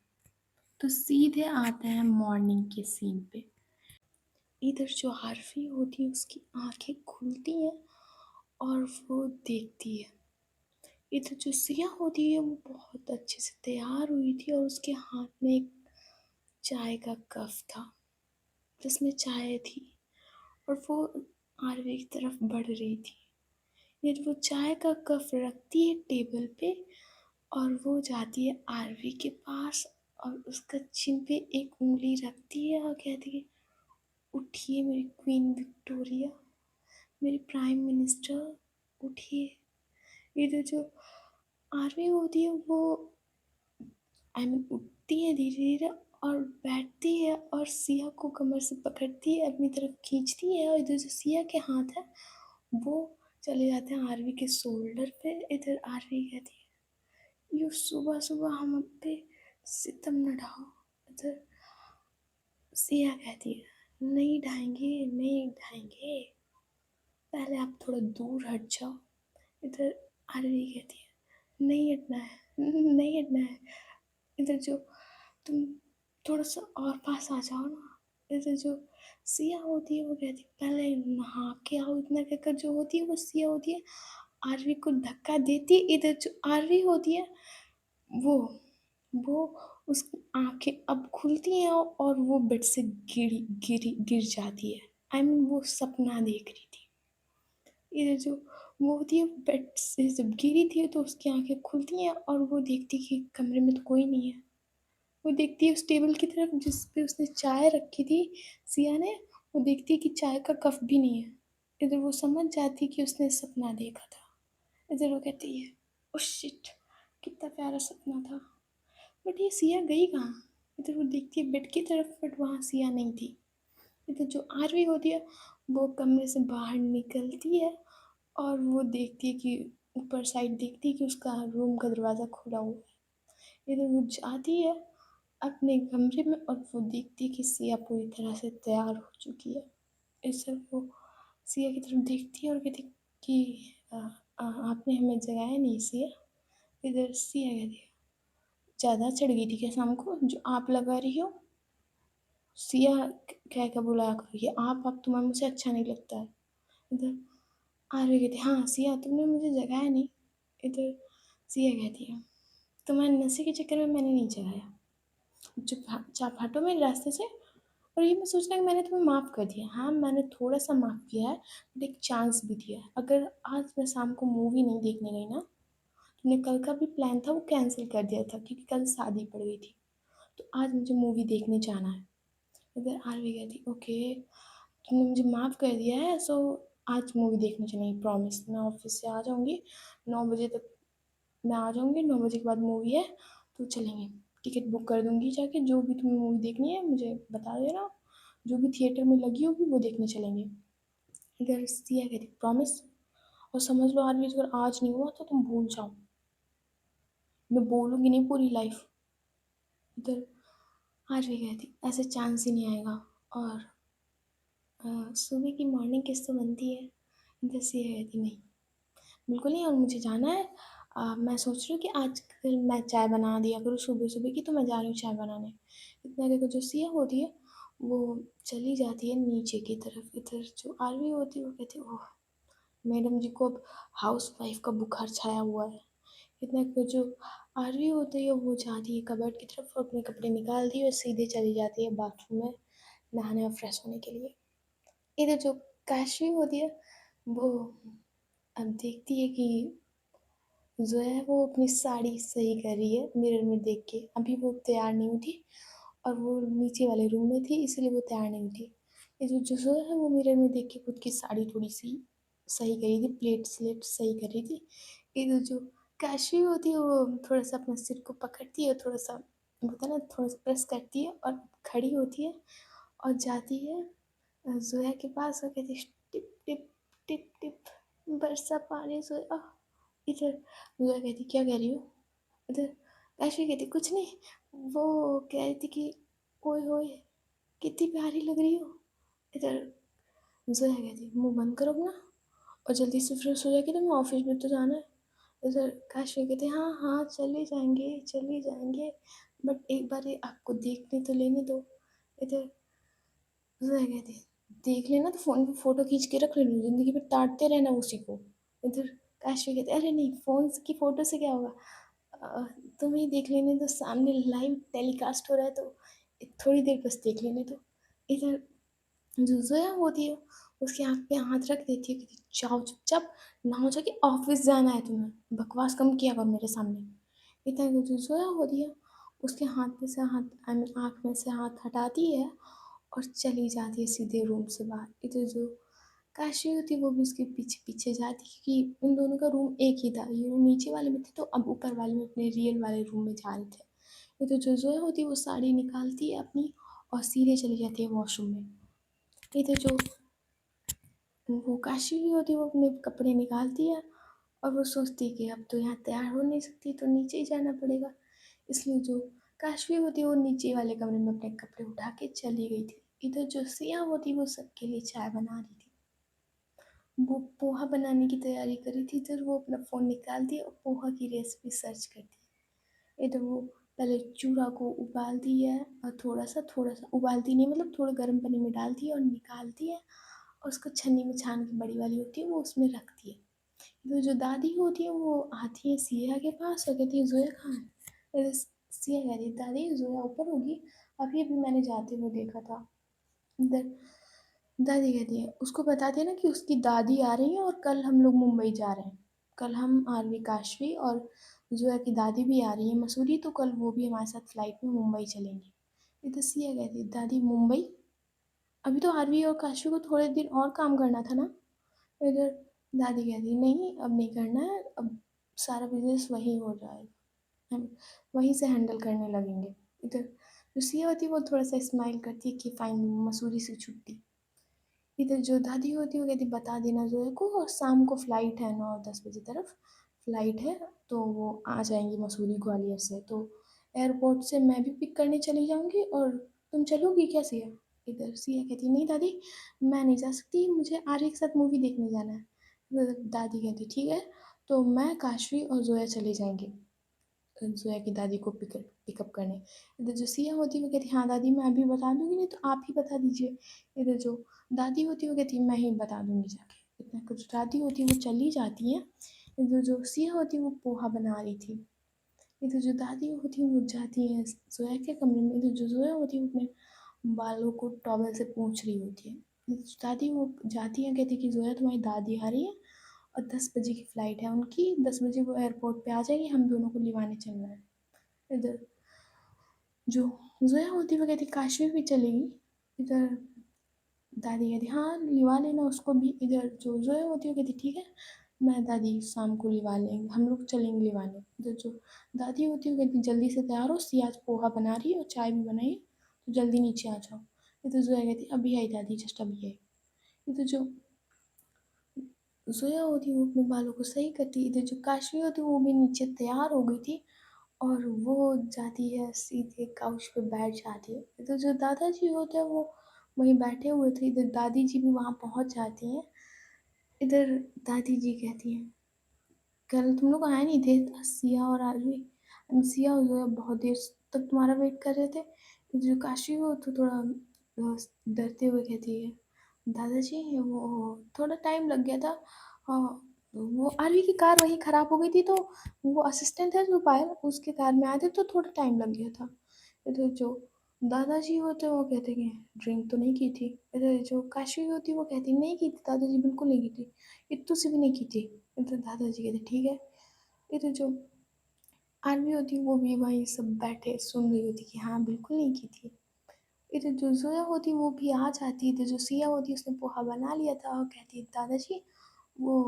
तो सीधे आते हैं मॉर्निंग के सीन पे। इधर जो आरवी होती है उसकी आँखें खुलती हैं और वो देखती है। इधर जो सिया होती है वो बहुत अच्छे से तैयार हुई थी और उसके हाथ में एक चाय का कप था जिसमें चाय थी और वो आरवी की तरफ बढ़ रही थी। फिर वो चाय का कप रखती है टेबल पे और वो जाती है आरवी के पास और उसका चिन पे एक उंगली रखती है और कहती है, "उठिए मेरी क्वीन विक्टोरिया, मेरी प्राइम मिनिस्टर, उठिए।" इधर जो आरवी होती है वो आई मीन उठती है धीरे धीरे और बैठती है और सिया को कमर से पकड़ती है, अपनी तरफ खींचती है, और इधर जो सिया के हाथ है, वो चले जाते हैं आरवी के शोल्डर पे। इधर आरवी कहती है, "यूँ सुबह-सुबह हम पे सितम न ढाओ।" इधर सिया कहती है, "नहीं ढाएँगे, नहीं ढाएँगे, पहले आप थोड़ा दूर हट जाओ।" इधर आरवी कहती है, "नहीं हटना है, नहीं हटना है।" इधर जो, "तुम थोड़ा-सा और पास आ जाओ ना।" इधर जो सिया होती है वो कहती है, "पहले नहा के आओ।" इतना कहकर जो होती है वो सिया होती है, आरवी को धक्का देती है। इधर जो आरवी होती है वो वो उसकी आँखें अब खुलती हैं और वो बेड से गिर जाती है। आई मीन वो सपना देख रही थी। इधर जो वो होती है बेड से जब गिरी थी तो उसकी आँखें खुलती हैं और वो देखती है कि कमरे में तो कोई नहीं है। वो देखती है उस टेबल की तरफ जिस पे उसने चाय रखी थी सिया ने, वो देखती है कि चाय का कप भी नहीं है। इधर वो समझ जाती है कि उसने सपना देखा था। इधर वो कहती है, ओह शिट! कितना प्यारा सपना था। बट ये सिया गई कहाँ? इधर वो देखती है बेड की तरफ, बट वहाँ सिया नहीं थी। इधर जो आरवी होती है वो कमरे से बाहर निकलती है और वो देखती है कि ऊपर साइड देखती है कि उसका रूम का दरवाज़ा खुला हुआ है। इधर वो जाती है अपने कमरे में और वो देखती है कि सिया पूरी तरह से तैयार हो चुकी है। इससे वो सिया की तरफ देखती है और कहती है कि आपने हमें जगाया नहीं सिया। इधर सिया कहती है, ज़्यादा चढ़ गई थी क्या शाम को जो आप लगा रही हो? सिया कह कर बुलाया करो, ये आप तुम्हें मुझे अच्छा नहीं लगता है। इधर आरवी कहती है, हाँ सिया तुमने मुझे जगाया नहीं। इधर सिया कहती है, तुम्हारे नशे के चक्कर में मैंने नहीं जगाया, चुप आप हटो मेरे रास्ते से। और ये मैं सोच रहा कि मैंने तुम्हें माफ़ कर दिया। हाँ, मैंने थोड़ा-सा माफ़ किया है, बट एक चांस भी दिया है। अगर आज मैं शाम को मूवी नहीं देखने गई ना, तुमने कल का भी प्लान था वो कैंसल कर दिया था क्योंकि कल शादी पड़ गई थी। तो आज मुझे मूवी देखने जाना है। इधर आरवी कहती, ओके, तुमने मुझे माफ़ कर दिया है, सो आज मूवी देखने चलेंगे, प्रॉमिस। मैं ऑफ़िस से आ जाऊँगी 9 बजे तक, मैं आ जाऊँगी 9 बजे के बाद मूवी है, तो चलेंगे। टिकट बुक कर दूँगी जाके, जो भी तुम्हें मूवी देखनी है मुझे बता देना, जो भी थिएटर में लगी होगी वो देखने चलेंगे। इधर सिया कहती प्रॉमिस। और समझ लो आरवी अगर आज नहीं हुआ तो तुम भूल जाओ, मैं बोलूँगी नहीं पूरी लाइफ। इधर आरवी कहती ऐसे चांस ही नहीं आएगा। और सुबह की मॉर्निंग किस तो बनती है। इधर सिया कहती नहीं, बिल्कुल नहीं, और मुझे जाना है। मैं सोच रही हूँ कि आजकल मैं चाय बना दिया करूँ सुबह-सुबह की, तो मैं जा रही हूँ चाय बनाने। इतना कहकर जो सिया होती है, वो चली जाती है नीचे की तरफ। इधर जो आरवी होती है, वो कहती है, ओह! मैडम जी को अब हाउसवाइफ़ का बुखार छाया हुआ है। इतना कहकर जो आरवी होती है, वो जाती है कबर्ड की तरफ और अपने कपड़े निकालती है और सीधे चली जाती है बाथरूम में नहाने और फ्रेश होने के लिए। इधर जो काशवी होती है, वो अब देखती है कि जो है वो अपनी साड़ी सही कर रही है मिरर में देख के। अभी वो तैयार नहीं हुई थी और वो नीचे वाले रूम में थी, इसलिए वो तैयार नहीं हुई थी। ये जो है वो मिरर में देख के खुद की साड़ी थोड़ी-सी सही कर रही थी, प्लेट-स्लेट सही कर रही थी। इधर जो काशवी होती है वो थोड़ा-सा अपने सिर को पकड़ती है और थोड़ा-सा होता है ना, थोड़ा-सा प्रेस करती है और खड़ी होती है और जाती है ज़ोया के पास और कहती है, टिप टिप टिप टिप बरसा पानी ज़ोया। इधर ज़ोया कहती क्या कह रही हो? इधर ऐशवी कहती कुछ नहीं, वो कह रही थी कि ओए होए कितनी प्यारी लग रही हो। इधर ज़ोया कहती मुँह बंद करो अपना और जल्दी से फ्रेश हो जाके तुम्हें ऑफिस में तो जाना है। इधर काशवी कहती हाँ हाँ चले जाएंगे, बट एक बार ये आपको देखने तो लेने दो। इधर ज़ोया कहती देख लेना तो फ़ोन पे फ़ोटो खींच के रख लेना, ज़िंदगी भर ताड़ते रहना उसी को। इधर काशवी कहती अरे नहीं, फ़ोन की फ़ोटो से क्या होगा, अ, तुम्हें ही देख लेने दो, सामने लाइव टेलीकास्ट हो रहा है तो थोड़ी देर बस देख लेने दो। इधर जो ज़ोया होती है उसके आँख पे हाथ रख देती है, कहती जाओ चुपचाप नहाओ जाके, ऑफिस जाना है तुम्हें, बकवास कम किया करो मेरे सामने। इतना जो ज़ोया होती है उसके हाथ में से हाथ, आई मीन आँख में से हाथ हटाती है और चली जाती है सीधे रूम से बाहर। इधर जो काशी होती है वो भी उसके पीछे-पीछे जाती है क्योंकि उन दोनों का रूम एक ही था। ये नीचे वाले में थे तो अब ऊपर वाले में अपने रियल वाले रूम में जा रहे थे। वो तो जो ज़ोया होती है वो साड़ी निकालती है अपनी और सीधे चली जाती है वॉशरूम में। ये तो जो वो काशी भी होती है वो अपने कपड़े निकालती है और वो सोचती है कि अब तो यहाँ तैयार हो नहीं सकती तो नीचे ही जाना पड़ेगा। इसलिए जो काशवी होती है वो नीचे वाले कमरे में अपने कपड़े उठा के चली गई थी। इधर जो सिया होती वो सबके लिए चाय बना रही थी। वो पोहा बनाने की तैयारी कर रही थी। इधर वो अपना फ़ोन निकालती है और पोहा की रेसिपी सर्च करती है। इधर वो पहले चूड़ा को उबालती है और थोड़ा सा उबालती नहीं मतलब थोड़ा गर्म पानी में डालती है और निकालती है और उसको छन्नी में छान के बड़ी वाली होती है वो उसमें रखती है। तो जो दादी होती है वो आती है सिया के पास और कहती है ज़ोया कहाँ है? सिया कह रही दादी ज़ोया ऊपर होगी, अभी अभी मैंने जाते हुए देखा था। द- दादी कहती है उसको बता देना कि उसकी दादी आ रही है और कल हम लोग मुंबई जा रहे हैं। कल हम आरवी काशवी और ज़ोया की दादी भी आ रही है मसूरी तो कल वो भी हमारे साथ फ्लाइट में मुंबई चलेंगी। ये तो सिया कहती है दादी मुंबई, अभी तो आरवी और काशवी को थोड़े दिन और काम करना था ना। इधर दादी कहती नहीं अब नहीं करना है, अब सारा बिजनेस वहीं हो जाएगा, हम वहीं से हैंडल करने लगेंगे। इधर जो सिया होती है वो थोड़ा सा स्माइल करती है कि फाइन मसूरी से छुट्टी। इधर जो दादी होती है वो कहती बता देना जोया को और शाम को फ़्लाइट है 9-10 बजे तरफ फ़्लाइट है तो वो आ जाएंगी मसूरी ग्वालियर से तो एयरपोर्ट से मैं भी पिक करने चली जाऊंगी और तुम चलोगी क्या सिया। इधर सिया कहती नहीं दादी मैं नहीं जा सकती मुझे आर्य के साथ मूवी देखने जाना है। इधर दादी कहती ठीक है तो मैं काशवी और जोया चले जाएंगे जोया की दादी को पिकअप करने। इधर जो सिया होती है वो कहती हाँ दादी मैं अभी बता दूंगी नहीं तो आप ही बता दीजिए। इधर जो दादी होती है वो कहती मैं ही बता दूंगी जाके। इतना कुछ दादी होती है वो चली जाती है। इधर जो सिया होती है वो पोहा बना रही थी। इधर जो दादी होती है वो जाती है जोया के कमरे में। इधर जो जोया होती है वो अपने बालों को टॉवल से पोंछ रही होती है। दादी वो जाती है कहती है कि जोया तुम्हारी दादी आ रही है और 10 बजे की फ़्लाइट है उनकी, 10 बजे वो एयरपोर्ट पे आ जाएगी हम दोनों को लिवाने चलना है। इधर जो जोया होती है वो कहती काशवी भी चलेगी। इधर दादी कहती हाँ लिवा लेना उसको भी। इधर जो जोया होती है वो कहती ठीक है मैं दादी शाम को लिवा लेंगे हम लोग चलेंगे लिवाने। इधर जो दादी होती है वो कहती जल्दी से तैयार हो सिया आज पोहा बना रही है और चाय भी बनाई है तो जल्दी नीचे आ जाओ। इधर जोया कहती अभी आई दादी जस्ट अभी आई। इधर जो जोया होती है वो अपने बालों को सही करती है। इधर जो काशवी होती है वो भी नीचे तैयार हो गई थी और वो जाती है सीधे काउच पे बैठ जाती है। इधर जो दादाजी होते हैं वो वहीं बैठे हुए थे। इधर दादी जी भी वहाँ पहुँच जाती हैं। इधर दादी जी कहती हैं कल तुम लोग आए नहीं थे सिया और आरवी, हम सिया और जोया बहुत देर तक तुम्हारा वेट कर रहे थे। इधर जो काशी हो तो थोड़ा डरते हुए कहती है दादाजी वो थोड़ा टाइम लग गया था। वो आरवी की कार वहीं ख़राब हो गई थी तो वो असिस्टेंट है जो पायल उसके कार में आए थे तो थोड़ा टाइम लग गया था। इधर जो दादाजी होते हैं वो कहते कि ड्रिंक तो नहीं की थी। इधर जो काशी होती वो कहती नहीं की थी दादाजी बिल्कुल नहीं की थी, इत्तू से भी नहीं की थी। इधर दादाजी कहते ठीक है। इधर जो आरवी होती वो भी वहीं सब बैठे सुन रही होती कि हाँ बिल्कुल नहीं की थी। इधर जो ज़ोया होती वो भी आ जाती। इधर जो सिया होती उसने पोहा बना लिया था और कहती है दादाजी वो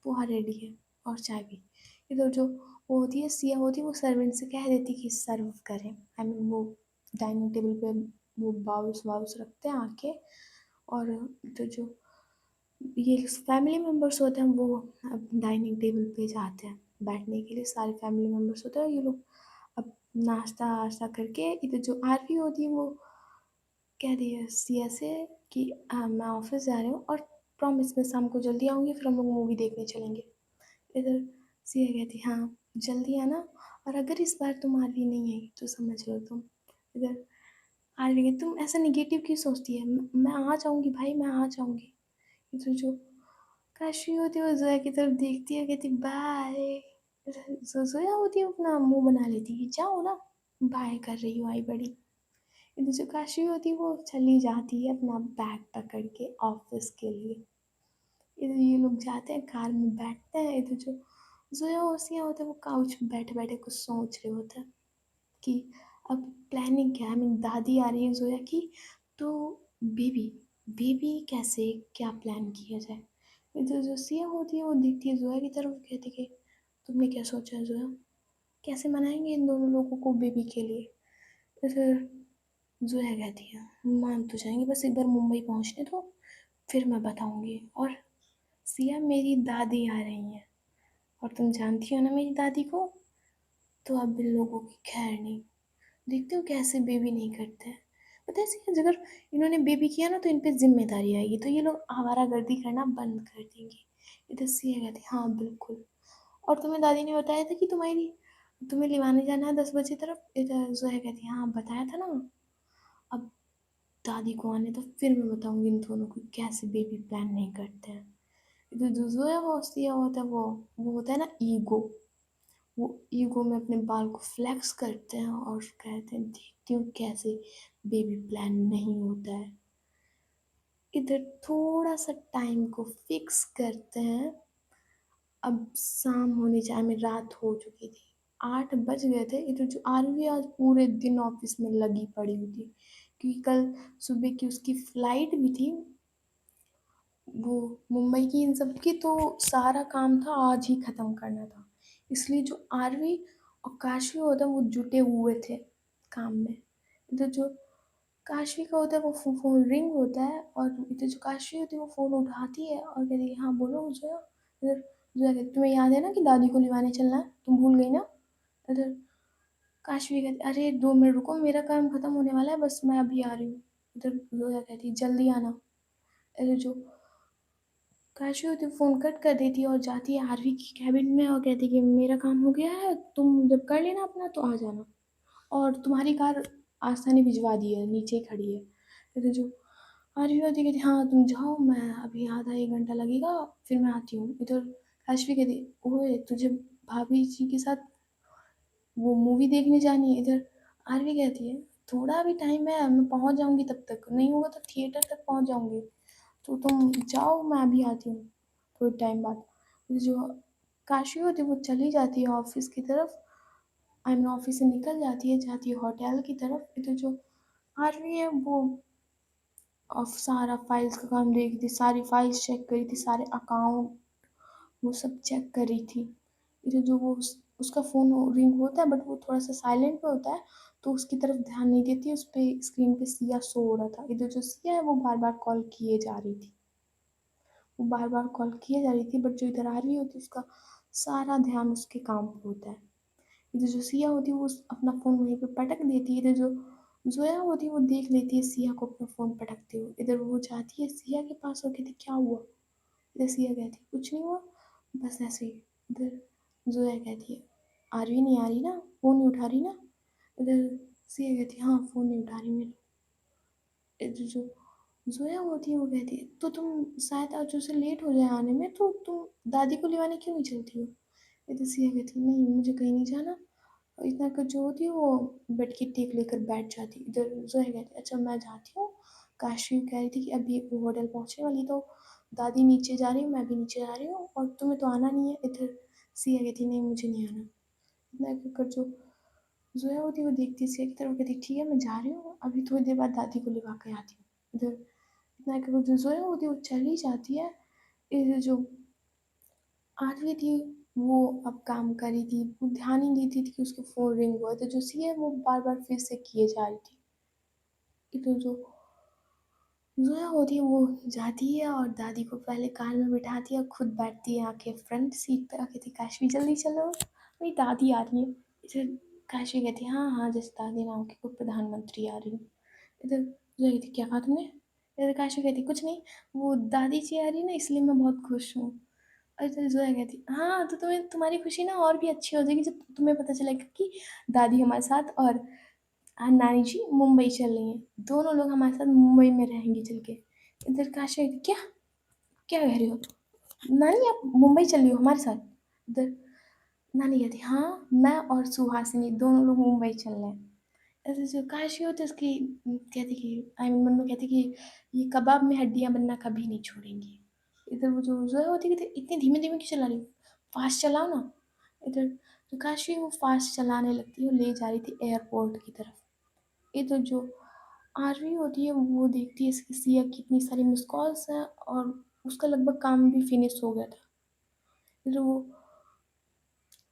पोहा रेडी है और चाय भी। इधर जो वो होती है सिया होती वो सर्वेंट से कह देती कि सर्व करें। आई मीन वो डाइनिंग टेबल पे वो बाउल्स वाउल्स रखते हैं आके। और इधर जो ये फैमिली मेम्बर्स होते हैं वो अब डाइनिंग टेबल पे जाते हैं बैठने के लिए। सारे फैमिली मेम्बर्स होते हैं ये लोग अब नाश्ता वाश्ता करके। इधर जो आरवी होती है वो कह रही है सिया से कि मैं ऑफिस जा रही हूँ और प्रॉमिस मैं शाम को जल्दी आऊँगी फिर हम लोग मूवी देखने चलेंगे। इधर सिया कहती हाँ जल्दी आना और अगर इस बार तुम आरवी नहीं आई तो समझ लो तुम। इधर आरवी कहती तुम ऐसा निगेटिव क्यों सोचती है, मैं आ जाऊँगी भाई मैं आ जाऊँगी। इधर जो काशी होती है वो जोया की तरफ देखती है कहती बाय। जोया होती है अपना मुंह बना लेती है जाओ ना बाय कर रही हो आई बड़ी। इधर जो काशी होती है वो चली जाती है अपना बैग पकड़ के ऑफिस के लिए। इधर ये लोग जाते हैं कार में बैठते हैं। इधर जो जोया और सिया होते हैं वो काउच में बैठे बैठे कुछ सोच रहे होते हैं कि अब प्लानिंग क्या है। I mean, दादी आ रही है जोया की तो बेबी बेबी कैसे क्या प्लान किया जाए। इधर जो सिया होती है वो देखती है जोया की तरफ कहती कि तुमने क्या सोचा है जोया। कैसे मनाएँगे इन दोनों लोगों को बेबी के लिए? तो फिर ज़ोया कहती है, मान तो जाएँगे बस एक बार मुंबई पहुँचने दो, फिर मैं बताऊँगी। और सिया मेरी दादी आ रही हैं और तुम जानती हो ना मेरी दादी को, तो अब इन लोगों की खैर नहीं। देखते हो कैसे बेबी नहीं करते हैं। पता है सिया अगर इन्होंने बेबी किया ना तो इन पे ज़िम्मेदारी आएगी, तो ये लोग आवारागर्दी करना बंद कर देंगे। इधर सिया कहती है, हाँ बिल्कुल। और तुम्हें दादी ने बताया था कि तुम्हें लिवाने जाना है 10 बजे तरफ? इधर ज़ोया कहती है, हाँ बताया था ना। अब दादी को आने दो, फिर मैं बताऊँगी इन दोनों को कैसे बेबी प्लान नहीं करते हैं। इधर जो ज़ोया वो सिया होता है वो होता है ना ईगो। वो ईगो में अपने बाल को फ्लेक्स करते हैं और कहते हैं देखती हूँ कैसे बेबी प्लान नहीं होता है। इधर थोड़ा सा टाइम को फिक्स करते हैं। अब शाम होने जा में रात हो चुकी थी, 8 बज गए थे। इधर जो आरवी आज पूरे दिन ऑफिस में लगी पड़ी हुई थी, क्योंकि कल सुबह की उसकी फ्लाइट भी थी, वो मुंबई की। इन सब की तो सारा काम था आज ही ख़त्म करना था, इसलिए जो आरवी और काशवी होता है वो जुटे हुए थे काम में। इधर जो काशवी का होता है वो फ़ोन रिंग होता है, और इधर जो काशवी होती है वो फ़ोन उठाती है और कहती है, हाँ बोलो जोया। इधर जोया कहती, तुम्हें याद है ना कि दादी को लिवाने चलना है, तुम भूल गई ना? इधर काशवी कहती, अरे 2 मिनट रुको, मेरा काम ख़त्म होने वाला है, बस मैं अभी आ रही हूँ। इधर जोया कहती, जल्दी आना। इधर जो काशी होती फ़ोन कट कर देती है और जाती है आरवी की कैबिन में और कहती है कि मेरा काम हो गया है, तुम जब कर लेना अपना तो आ जाना, और तुम्हारी कार आस्था ने भिजवा दी है, नीचे ही खड़ी है। कहते जो आरवी होती कहती, हाँ तुम जाओ, मैं अभी आधा 1 घंटा लगेगा, फिर मैं आती हूँ। इधर काशवी कहती, ओए तुझे भाभी जी के साथ वो मूवी देखने जानी है। इधर आरवी कहती है, थोड़ा भी टाइम है, मैं पहुँच जाऊँगी, तब तक नहीं होगा तो थिएटर तक पहुँच जाऊँगी, तो तुम जाओ, मैं अभी आती हूँ थोड़े टाइम बाद। फिर जो काशी होती है वो चली जाती है ऑफिस की तरफ, आई मीन ऑफिस से निकल जाती है होटल की तरफ। इधर जो आरवी है वो सारा फाइल्स का काम देख रही थी, सारी फाइल्स चेक करी थी, सारे अकाउंट वो सब चेक कर रही थी। इधर जो उसका फ़ोन रिंग होता है बट वो थोड़ा सा साइलेंट पे होता है, तो उसकी तरफ ध्यान नहीं देती, उस पे स्क्रीन पे सिया शो हो रहा था। इधर जो सिया है वो बार बार कॉल किए जा रही थी, वो बार बार कॉल किए जा रही थी, बट जो इधर आ रही होती उसका सारा ध्यान उसके काम पे होता है। इधर जो सिया होती है वो अपना फ़ोन वहीं पे पटक देती है। इधर जो जोया होती है वो देख लेती है सिया को अपना फ़ोन पटकते हुए। इधर वो जाती है सिया के पास और कहती, क्या हुआ? इधर सिया कहती, कुछ नहीं हुआ, बस ऐसे ही। इधर जोया कहती है, आरवी नहीं आ रही ना, फ़ोन नहीं उठा रही ना? इधर सिया कहती, हाँ फ़ोन नहीं उठा रही मेरा। इधर जो जोया होती है वो कहती है, तो तुम शायद आज उसे लेट हो जाए आने में, तो तुम दादी को लेवाने क्यों नहीं चलती हो? इधर सिया कहती, नहीं मुझे कहीं नहीं जाना। और इतना कर जो होती है वो बेड की टेक लेकर बैठ जाती। इधर जोया कहती, अच्छा मैं जाती हूँ। काशी कह रही थी कि अभी वो होटल पहुँचने वाली, तो दादी नीचे जा रही हूँ, मैं भी नीचे जा रही हूँ, और तुम्हें तो आना नहीं है। इधर सिया कहती, नहीं मुझे नहीं आना। इतना कर जो ज़ोया होती है वो देखती है सिया की तरफ, कहती ठीक है मैं जा रही हूँ, अभी थोड़ी देर बाद दादी को लिवा के आती हूँ। इधर इतना कहकर जो ज़ोया होती है वो चली जाती है। इधर जो आरवी थी वो अब काम कर रही थी, वो ध्यान ही नहीं देती थी कि उसका फ़ोन रिंग हुआ, तो जो सिया है वो बार बार फिर से किए जा रही थी। इधर जो ज़ोया होती है वो जाती है और दादी को पहले कार में बिठाती है, खुद बैठती है आके फ्रंट सीट पे, आके कहती काशवी जल्दी चलो, मेरी दादी आ रही है। इधर काशवी कहती है, हाँ हाँ जैसे दादी ना हो कि कोई प्रधानमंत्री आ रही हो। इधर ज़ोया कहती, क्या कहा तुमने? इधर काशवी कहती, कुछ नहीं, वो दादी जी आ रही है ना इसलिए मैं बहुत खुश हूँ। और इधर ज़ोया कहती, हाँ तो तुम्हारी खुशी ना और भी अच्छी हो जाएगी जब तुम्हें पता चलेगा कि दादी हमारे साथ और नानी जी मुंबई चल रही हैं, दोनों लोग हमारे साथ मुंबई में रहेंगे चल के। इधर काशी कहती, क्या क्या कह रही हो? नानी आप मुंबई चल रही हो हमारे साथ? इधर नानी कहती, हाँ मैं और सुहासिनी दोनों लोग मुंबई चल रहे हैं। ऐसे जो काशी होती है उसकी कहती कि आई मीन मन में कहती कि ये कबाब में हड्डियाँ बनना कभी नहीं छोड़ेंगी। इधर वो जो जोया होती है कहती, इतनी धीमे धीमे क्यों चला रही हो, फास्ट चलाओ ना। इधर जो काशी है वो फास्ट चलाने लगती है, वो ले जा रही थी एयरपोर्ट की तरफ। इधर जो आरवी होती है वो देखती है इसकी सिया की इतनी सारी मिस कॉल्स हैं और उसका लगभग काम भी फिनिश हो गया था। फिर वो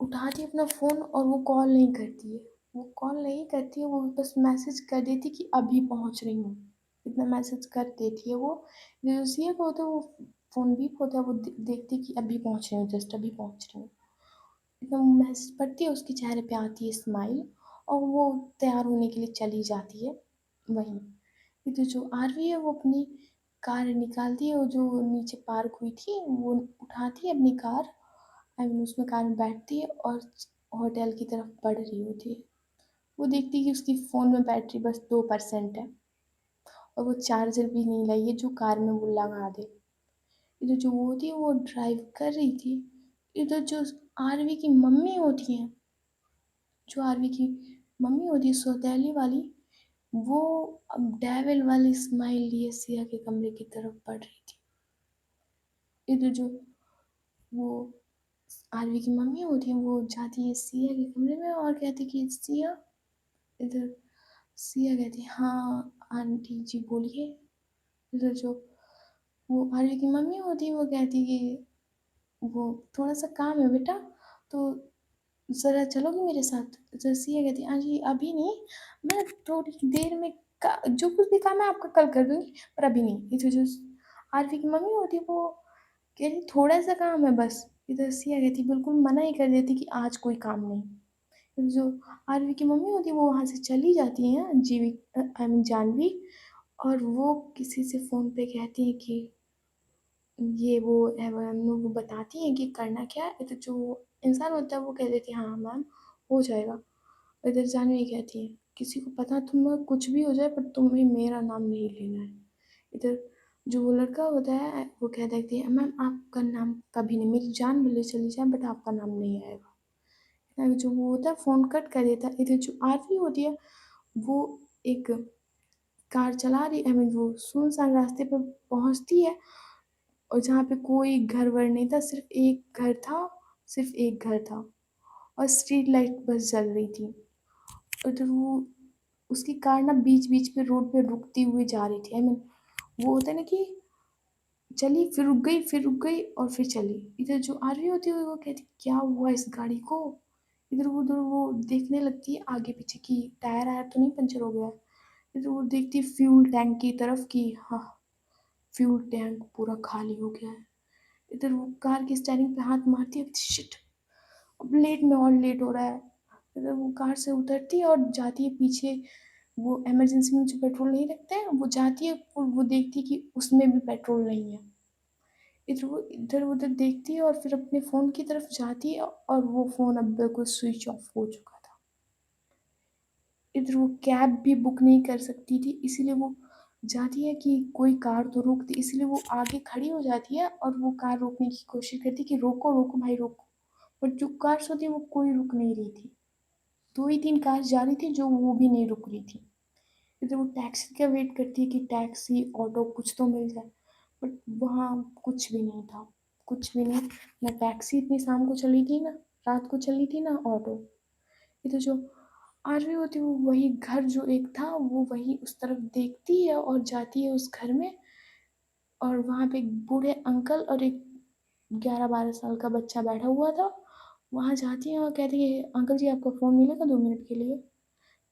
उठाती है अपना फ़ोन और वो कॉल नहीं करती है। वो कॉल नहीं करती है, वो बस मैसेज कर देती है कि अभी पहुँच रही हूँ। इतना मैसेज कर देती है वो। ज़िया को होता है वो फ़ोन बीप होता है, वो देखती है कि अभी पहुँच रही हूँ, जस्ट अभी पहुँच रही हूँ। एकदम मैसेज पढ़ती है, उसके चेहरे पे आती है स्माइल और वो तैयार होने के लिए चली जाती है वहीं। ये तो जो आरवी है वो अपनी कार निकालती है, वो जो नीचे पार्क हुई थी वो उठाती है अपनी कार, आई मीन उसमें कार में बैठती है और होटल की तरफ बढ़ रही होती है। वो देखती है कि उसकी फ़ोन में बैटरी बस 2% है और वो चार्जर भी नहीं लाई है जो कार में वो लगा दे। इधर जो वो होती है वो ड्राइव कर रही थी। इधर जो आरवी की मम्मी होती है, जो आरवी की मम्मी होती है सौतेली वाली, वो अब डेविल वाली स्माइल लिए सिया के कमरे की तरफ बढ़ रही थी। इधर जो वो आरवी की मम्मी होती है वो जाती है सिया के कमरे में और कहती कि सिया, इधर सिया कहती है हाँ आंटी जी बोलिए। इधर जो वो आरवी की मम्मी होती है वो कहती है कि वो थोड़ा सा काम है बेटा, तो ज़रा चलोगी मेरे साथ? तो सिया कहती है हाँ जी अभी नहीं, मैं थोड़ी देर में जो कुछ भी काम है आपका कल कर दूंगी, पर अभी नहीं। इधर जो आरवी की मम्मी होती है वो कह रही थोड़ा सा काम है बस। इधर सिया कहती बिल्कुल मना ही कर देती कि आज कोई काम नहीं। फिर जो आरवी की मम्मी होती है वो वहाँ से चली जाती हैं जीवी, आई मीन जानवी, और वो किसी से फ़ोन पे कहती है कि ये वो वो बताती हैं कि करना क्या है, तो जो इंसान होता है वो कह देती है हाँ मैम हो जाएगा। इधर जानवी कहती है किसी को पता तुम्हें कुछ भी हो जाए पर तुम्हें मेरा नाम नहीं लेना है। इधर जो वो लड़का होता है वो कह देती है मैम आपका नाम कभी नहीं, मेरी जान भले चली जाए बट आपका नाम नहीं आएगा। जो वो होता है फ़ोन कट कर देता है। इधर जो आरती होती है वो एक कार चला रही, आई मीन वो सुनसान रास्ते पर पहुंचती है और जहाँ पे कोई घर वर नहीं था, सिर्फ एक घर था, सिर्फ एक घर था और स्ट्रीट लाइट बस जल रही थी। उधर वो उसकी कार ना बीच बीच पे रोड पे रुकती हुई जा रही थी, आई मीन वो होता है ना कि चली फिर रुक गई फिर रुक गई और फिर चली। इधर जो आ रही होती है वो कहती क्या हुआ इस गाड़ी को। इधर उधर वो देखने लगती है आगे पीछे की टायर आयर तो नहीं पंचर हो गया है। इधर वो देखती है फ्यूल टैंक की तरफ की, हाँ फ्यूल टैंक पूरा खाली हो गया है। इधर वो कार की स्टेयरिंग पे हाथ मारती है, शिट अब लेट में और लेट हो रहा है। इधर वो कार से उतरती है और जाती है पीछे, वो इमरजेंसी में जो पेट्रोल नहीं रखते हैं वो जाती है और वो देखती है कि उसमें भी पेट्रोल नहीं है। इधर उधर देखती है और फिर अपने फ़ोन की तरफ जाती है और वो फ़ोन अब बिल्कुल स्विच ऑफ हो चुका था। इधर वो कैब भी बुक नहीं कर सकती थी, इसीलिए वो जाती है कि कोई कार तो रोक दे, इसलिए वो आगे खड़ी हो जाती है और वो कार रोकने की कोशिश करती है कि रोको रोको भाई रोको। बट जो कार्स होती है वो कोई रुक नहीं रही थी। 2 ही 3 कार्स जा रही थी जो वो भी नहीं रुक रही थी। इधर वो टैक्सी का वेट करती है कि टैक्सी, ऑटो कुछ तो मिल जाए, बट वहाँ कुछ भी नहीं था, कुछ भी नहीं। ना टैक्सी इतनी शाम को चली थी, ना रात को चली थी, ना ऑटो। इधर जो आरवी होती है वो वही घर जो एक था वो वही उस तरफ देखती है और जाती है उस घर में, और वहाँ पे एक बूढ़े अंकल और एक 11-12 साल का बच्चा बैठा हुआ था। वहाँ जाती है और कहती है अंकल जी आपका फ़ोन मिलेगा 2 मिनट के लिए।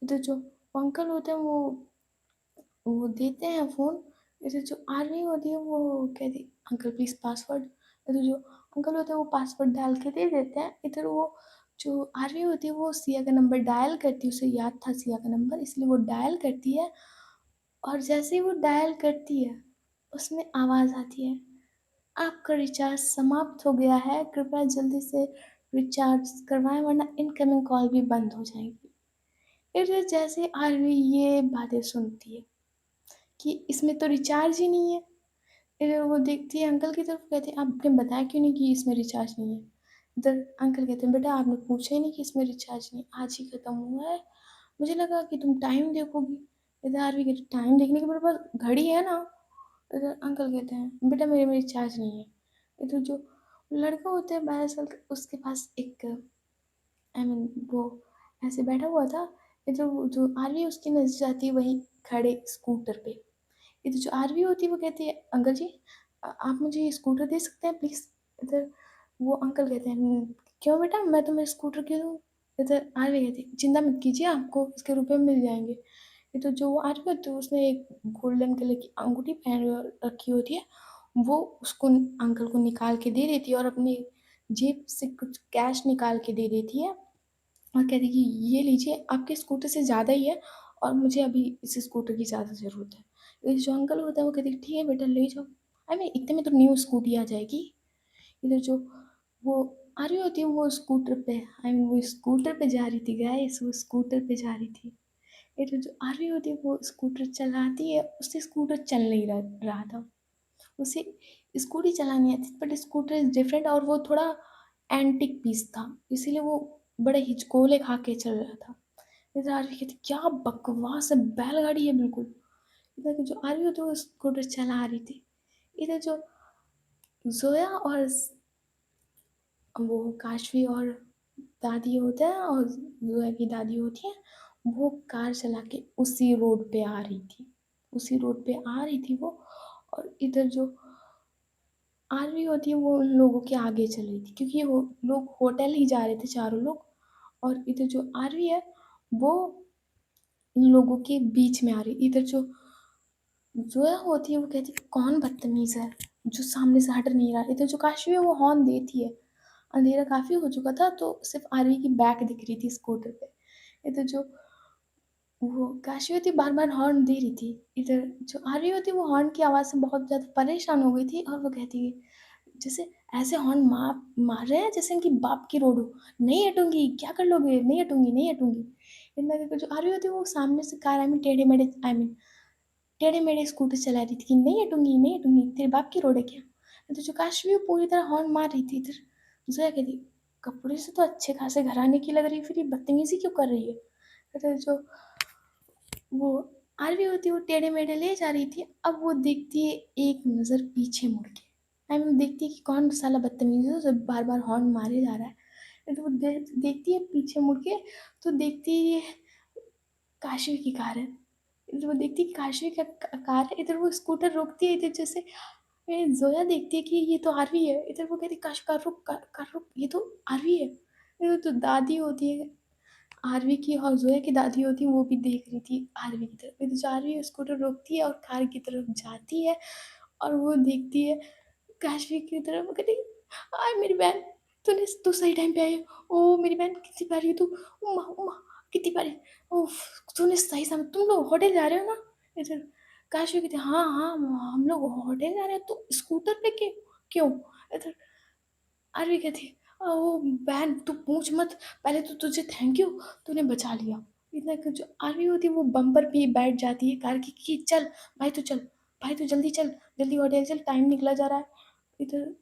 इधर जो अंकल होते हैं वो देते हैं फ़ोन। जैसे जो आरवी होती है वो कहती है अंकल प्लीज़ पासवर्ड। तो जो अंकल होते हैं वो पासवर्ड डाल के दे देते हैं। इधर वो जो आरवी होती है वो सिया का नंबर डायल करती है, उसे याद था सिया का नंबर इसलिए वो डायल करती है। और जैसे ही वो डायल करती है उसमें आवाज़ आती है आपका रिचार्ज समाप्त हो गया है, कृपया जल्दी से रिचार्ज करवाएं वरना इनकमिंग कॉल भी बंद हो जाएगी। फिर जैसे आरवी ये बातें सुनती है कि इसमें तो रिचार्ज ही नहीं है। फिर वो देखती है अंकल की तरफ, कहती है आपने बताया क्यों नहीं कि इसमें रिचार्ज नहीं है। इधर अंकल कहते हैं बेटा आपने पूछा ही नहीं कि इसमें रिचार्ज नहीं, आज ही खत्म हुआ है, मुझे लगा कि तुम टाइम देखोगी। इधर आरवी कहती टाइम देखने के मेरे पास घड़ी है ना। इधर अंकल कहते हैं बेटा मेरे में रिचार्ज नहीं है। इधर जो लड़का होता है 12 साल का उसके पास एक, आई मीन वो ऐसे बैठा हुआ था। इधर वो जो आरवी उसकी नजर जाती है वहीं खड़े स्कूटर पे। इधर जो आरवी होती है वो कहती है अंकल जी आप मुझे ये स्कूटर दे सकते हैं प्लीज़। इधर वो अंकल कहते हैं क्यों बेटा, मैं तुम्हें स्कूटर क्यों दूँ? इधर आने गई थी, चिंता मत कीजिए, आपको इसके रुपए मिल जाएँगे। ये तो जो आर्मी होती है उसने एक गोल्डन कलर की अंगूठी पहन रखी होती है, वो उसको अंकल को निकाल के दे देती है और अपनी जेब से कुछ कैश निकाल के दे देती है और कहती है कि ये लीजिए, आपके स्कूटर से ज़्यादा ही है और मुझे अभी इस स्कूटर की ज़्यादा ज़रूरत है। ये जो अंकल होता है वो कहते हैं ठीक है बेटा ले जाओ। अरे इतने में तो न्यू स्कूटी आ जाएगी। इधर जो वो आ रही होती है वो स्कूटर पे, वो स्कूटर पे जा रही थी गाइस, वो स्कूटर पे जा रही थी। इधर जो आ रही होती है वो स्कूटर चलाती है, उससे स्कूटर चल नहीं रहा था। उसे स्कूटी चलानी आती थी बट स्कूटर इज़ डिफरेंट और वो थोड़ा एंटीक पीस था, इसीलिए वो बड़े हिचकोले खा के चल रहा था। इधर आरवी कहती क्या बकवास है, बैलगाड़ी है बिल्कुल। इधर जो आरवी होती है वो स्कूटर चला रही थी। इधर जो जोया और वो काशवी और दादी होता है और जोया की दादी होती है, वो कार चला के उसी रोड पे आ रही थी। उसी रोड पे आ रही थी वो, और इधर जो आरवी होती है वो उन लोगों के आगे चल रही थी क्योंकि वो लोग होटल ही जा रहे थे चारों लोग, और इधर जो आरवी है वो इन लोगों के बीच में आ रही। इधर जो जोया होती है वो कहती है कौन बदतमीज है जो सामने से हट नहीं रहा। इधर जो काशवी है वो हॉर्न देती है। अंधेरा काफी हो चुका था तो सिर्फ आरवी की बैक दिख रही थी स्कूटर पे। इधर जो वो काशी होती बार बार हॉर्न दे रही थी। इधर जो आरवी होती वो हॉर्न की आवाज़ से बहुत ज़्यादा परेशान हो गई थी और वो कहती है जैसे ऐसे हॉर्न मार रहे हैं जैसे इनकी बाप की रोड हो। नहीं हटूंगी, क्या कर लोगे, नहीं हटूंगी नहीं हटूंगी। इतना करके जो आरवी होती है वो सामने से कार टेढ़े मेढ़े स्कूटर चला रही थी कि नहीं हटूंगी नहीं हटूंगी, तेरे बाप की रोड है क्या। तो जो काशवी वो पूरी तरह हॉर्न मार रही थी। इधर जोया कहती कपड़े से तो अच्छे खासे घराने की लग रही है, फिर ये बदतमीजी क्यों कर रही है। इधर जो वो आरवी होती है वो टेढ़े मेढ़े ले जा रही थी। अब वो देखती है एक नज़र पीछे मुड़ के, देखती है कि कौन साला बदतमीज है जो बार बार हॉर्न मारे जा रहा है। तो वो देखती है पीछे मुड़ के, तो देखती है ये काशवी की कार है। इधर वो देखती है कि काशवी का कार है। इधर वो स्कूटर रोकती है। इधर जैसे जोया देखती है कि ये तो आरवी है। इधर वो कहती है काश कार रुक, कार रुक, ये तो आरवी है। इधर तो दादी होती है आरवी की और जोया की दादी होती है वो भी देख रही थी आरवी की तरफ। फिर जो आरवी स्कूटर रोकती है और कार की तरफ जाती है और वो देखती है काशवी की तरफ, वो कहती आय मेरी बहन, तू सही टाइम पे आई। ओ मेरी बहन कितनी प्यारी है तू, उम्मा उम्मा कितनी प्यारी। उफ, तूने सही समय, तुम लोग होटल जा रहे हो ना। इधर काशवी कहती हाँ हाँ हम लोग होटल जा रहे हैं, तो स्कूटर पे क्यों। इधर अरे क्या थी, ओ बहन तू पूछ मत, पहले तो तुझे थैंक यू, तूने बचा लिया। इतना कि जो आर्मी होती है वो बम्पर पे ही बैठ जाती है कार की कि चल भाई तू चल, भाई तू जल्दी चल, जल्दी होटल चल, टाइम निकला जा रहा है। इधर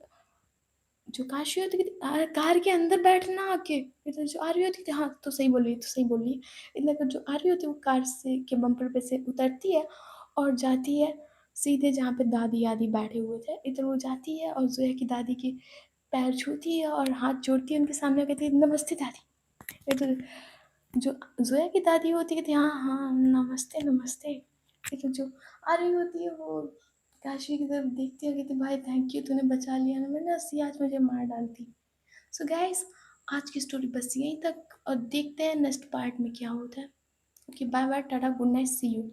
जो काशी होती थी कार के अंदर बैठना आके। इधर जो आर्मी होती थी हाँ तो सही बोल रही है, तो सही बोल रही है। इतना कि जो आर्मी होती है वो कार से के बम्पर पे से उतरती है और जाती है सीधे जहाँ पे दादी आदि बैठे हुए थे। इधर वो जाती है और जोया की दादी की पैर छूती है और हाथ जोड़ती है उनके सामने, कहती है नमस्ते दादी। ये तो जो जोया की दादी होती है कहती है हाँ हाँ नमस्ते नमस्ते। ये तो जो आ रही होती है वो काशवी की तरफ देखती है, कहती भाई थैंक यू तूने बचा लिया ना, मैंने अस्सी आज मुझे मार डालती। सो गाइस आज की स्टोरी बस यहीं तक और देखते हैं नेक्स्ट पार्ट में क्या होता है। Okay bye bye tata good night see you.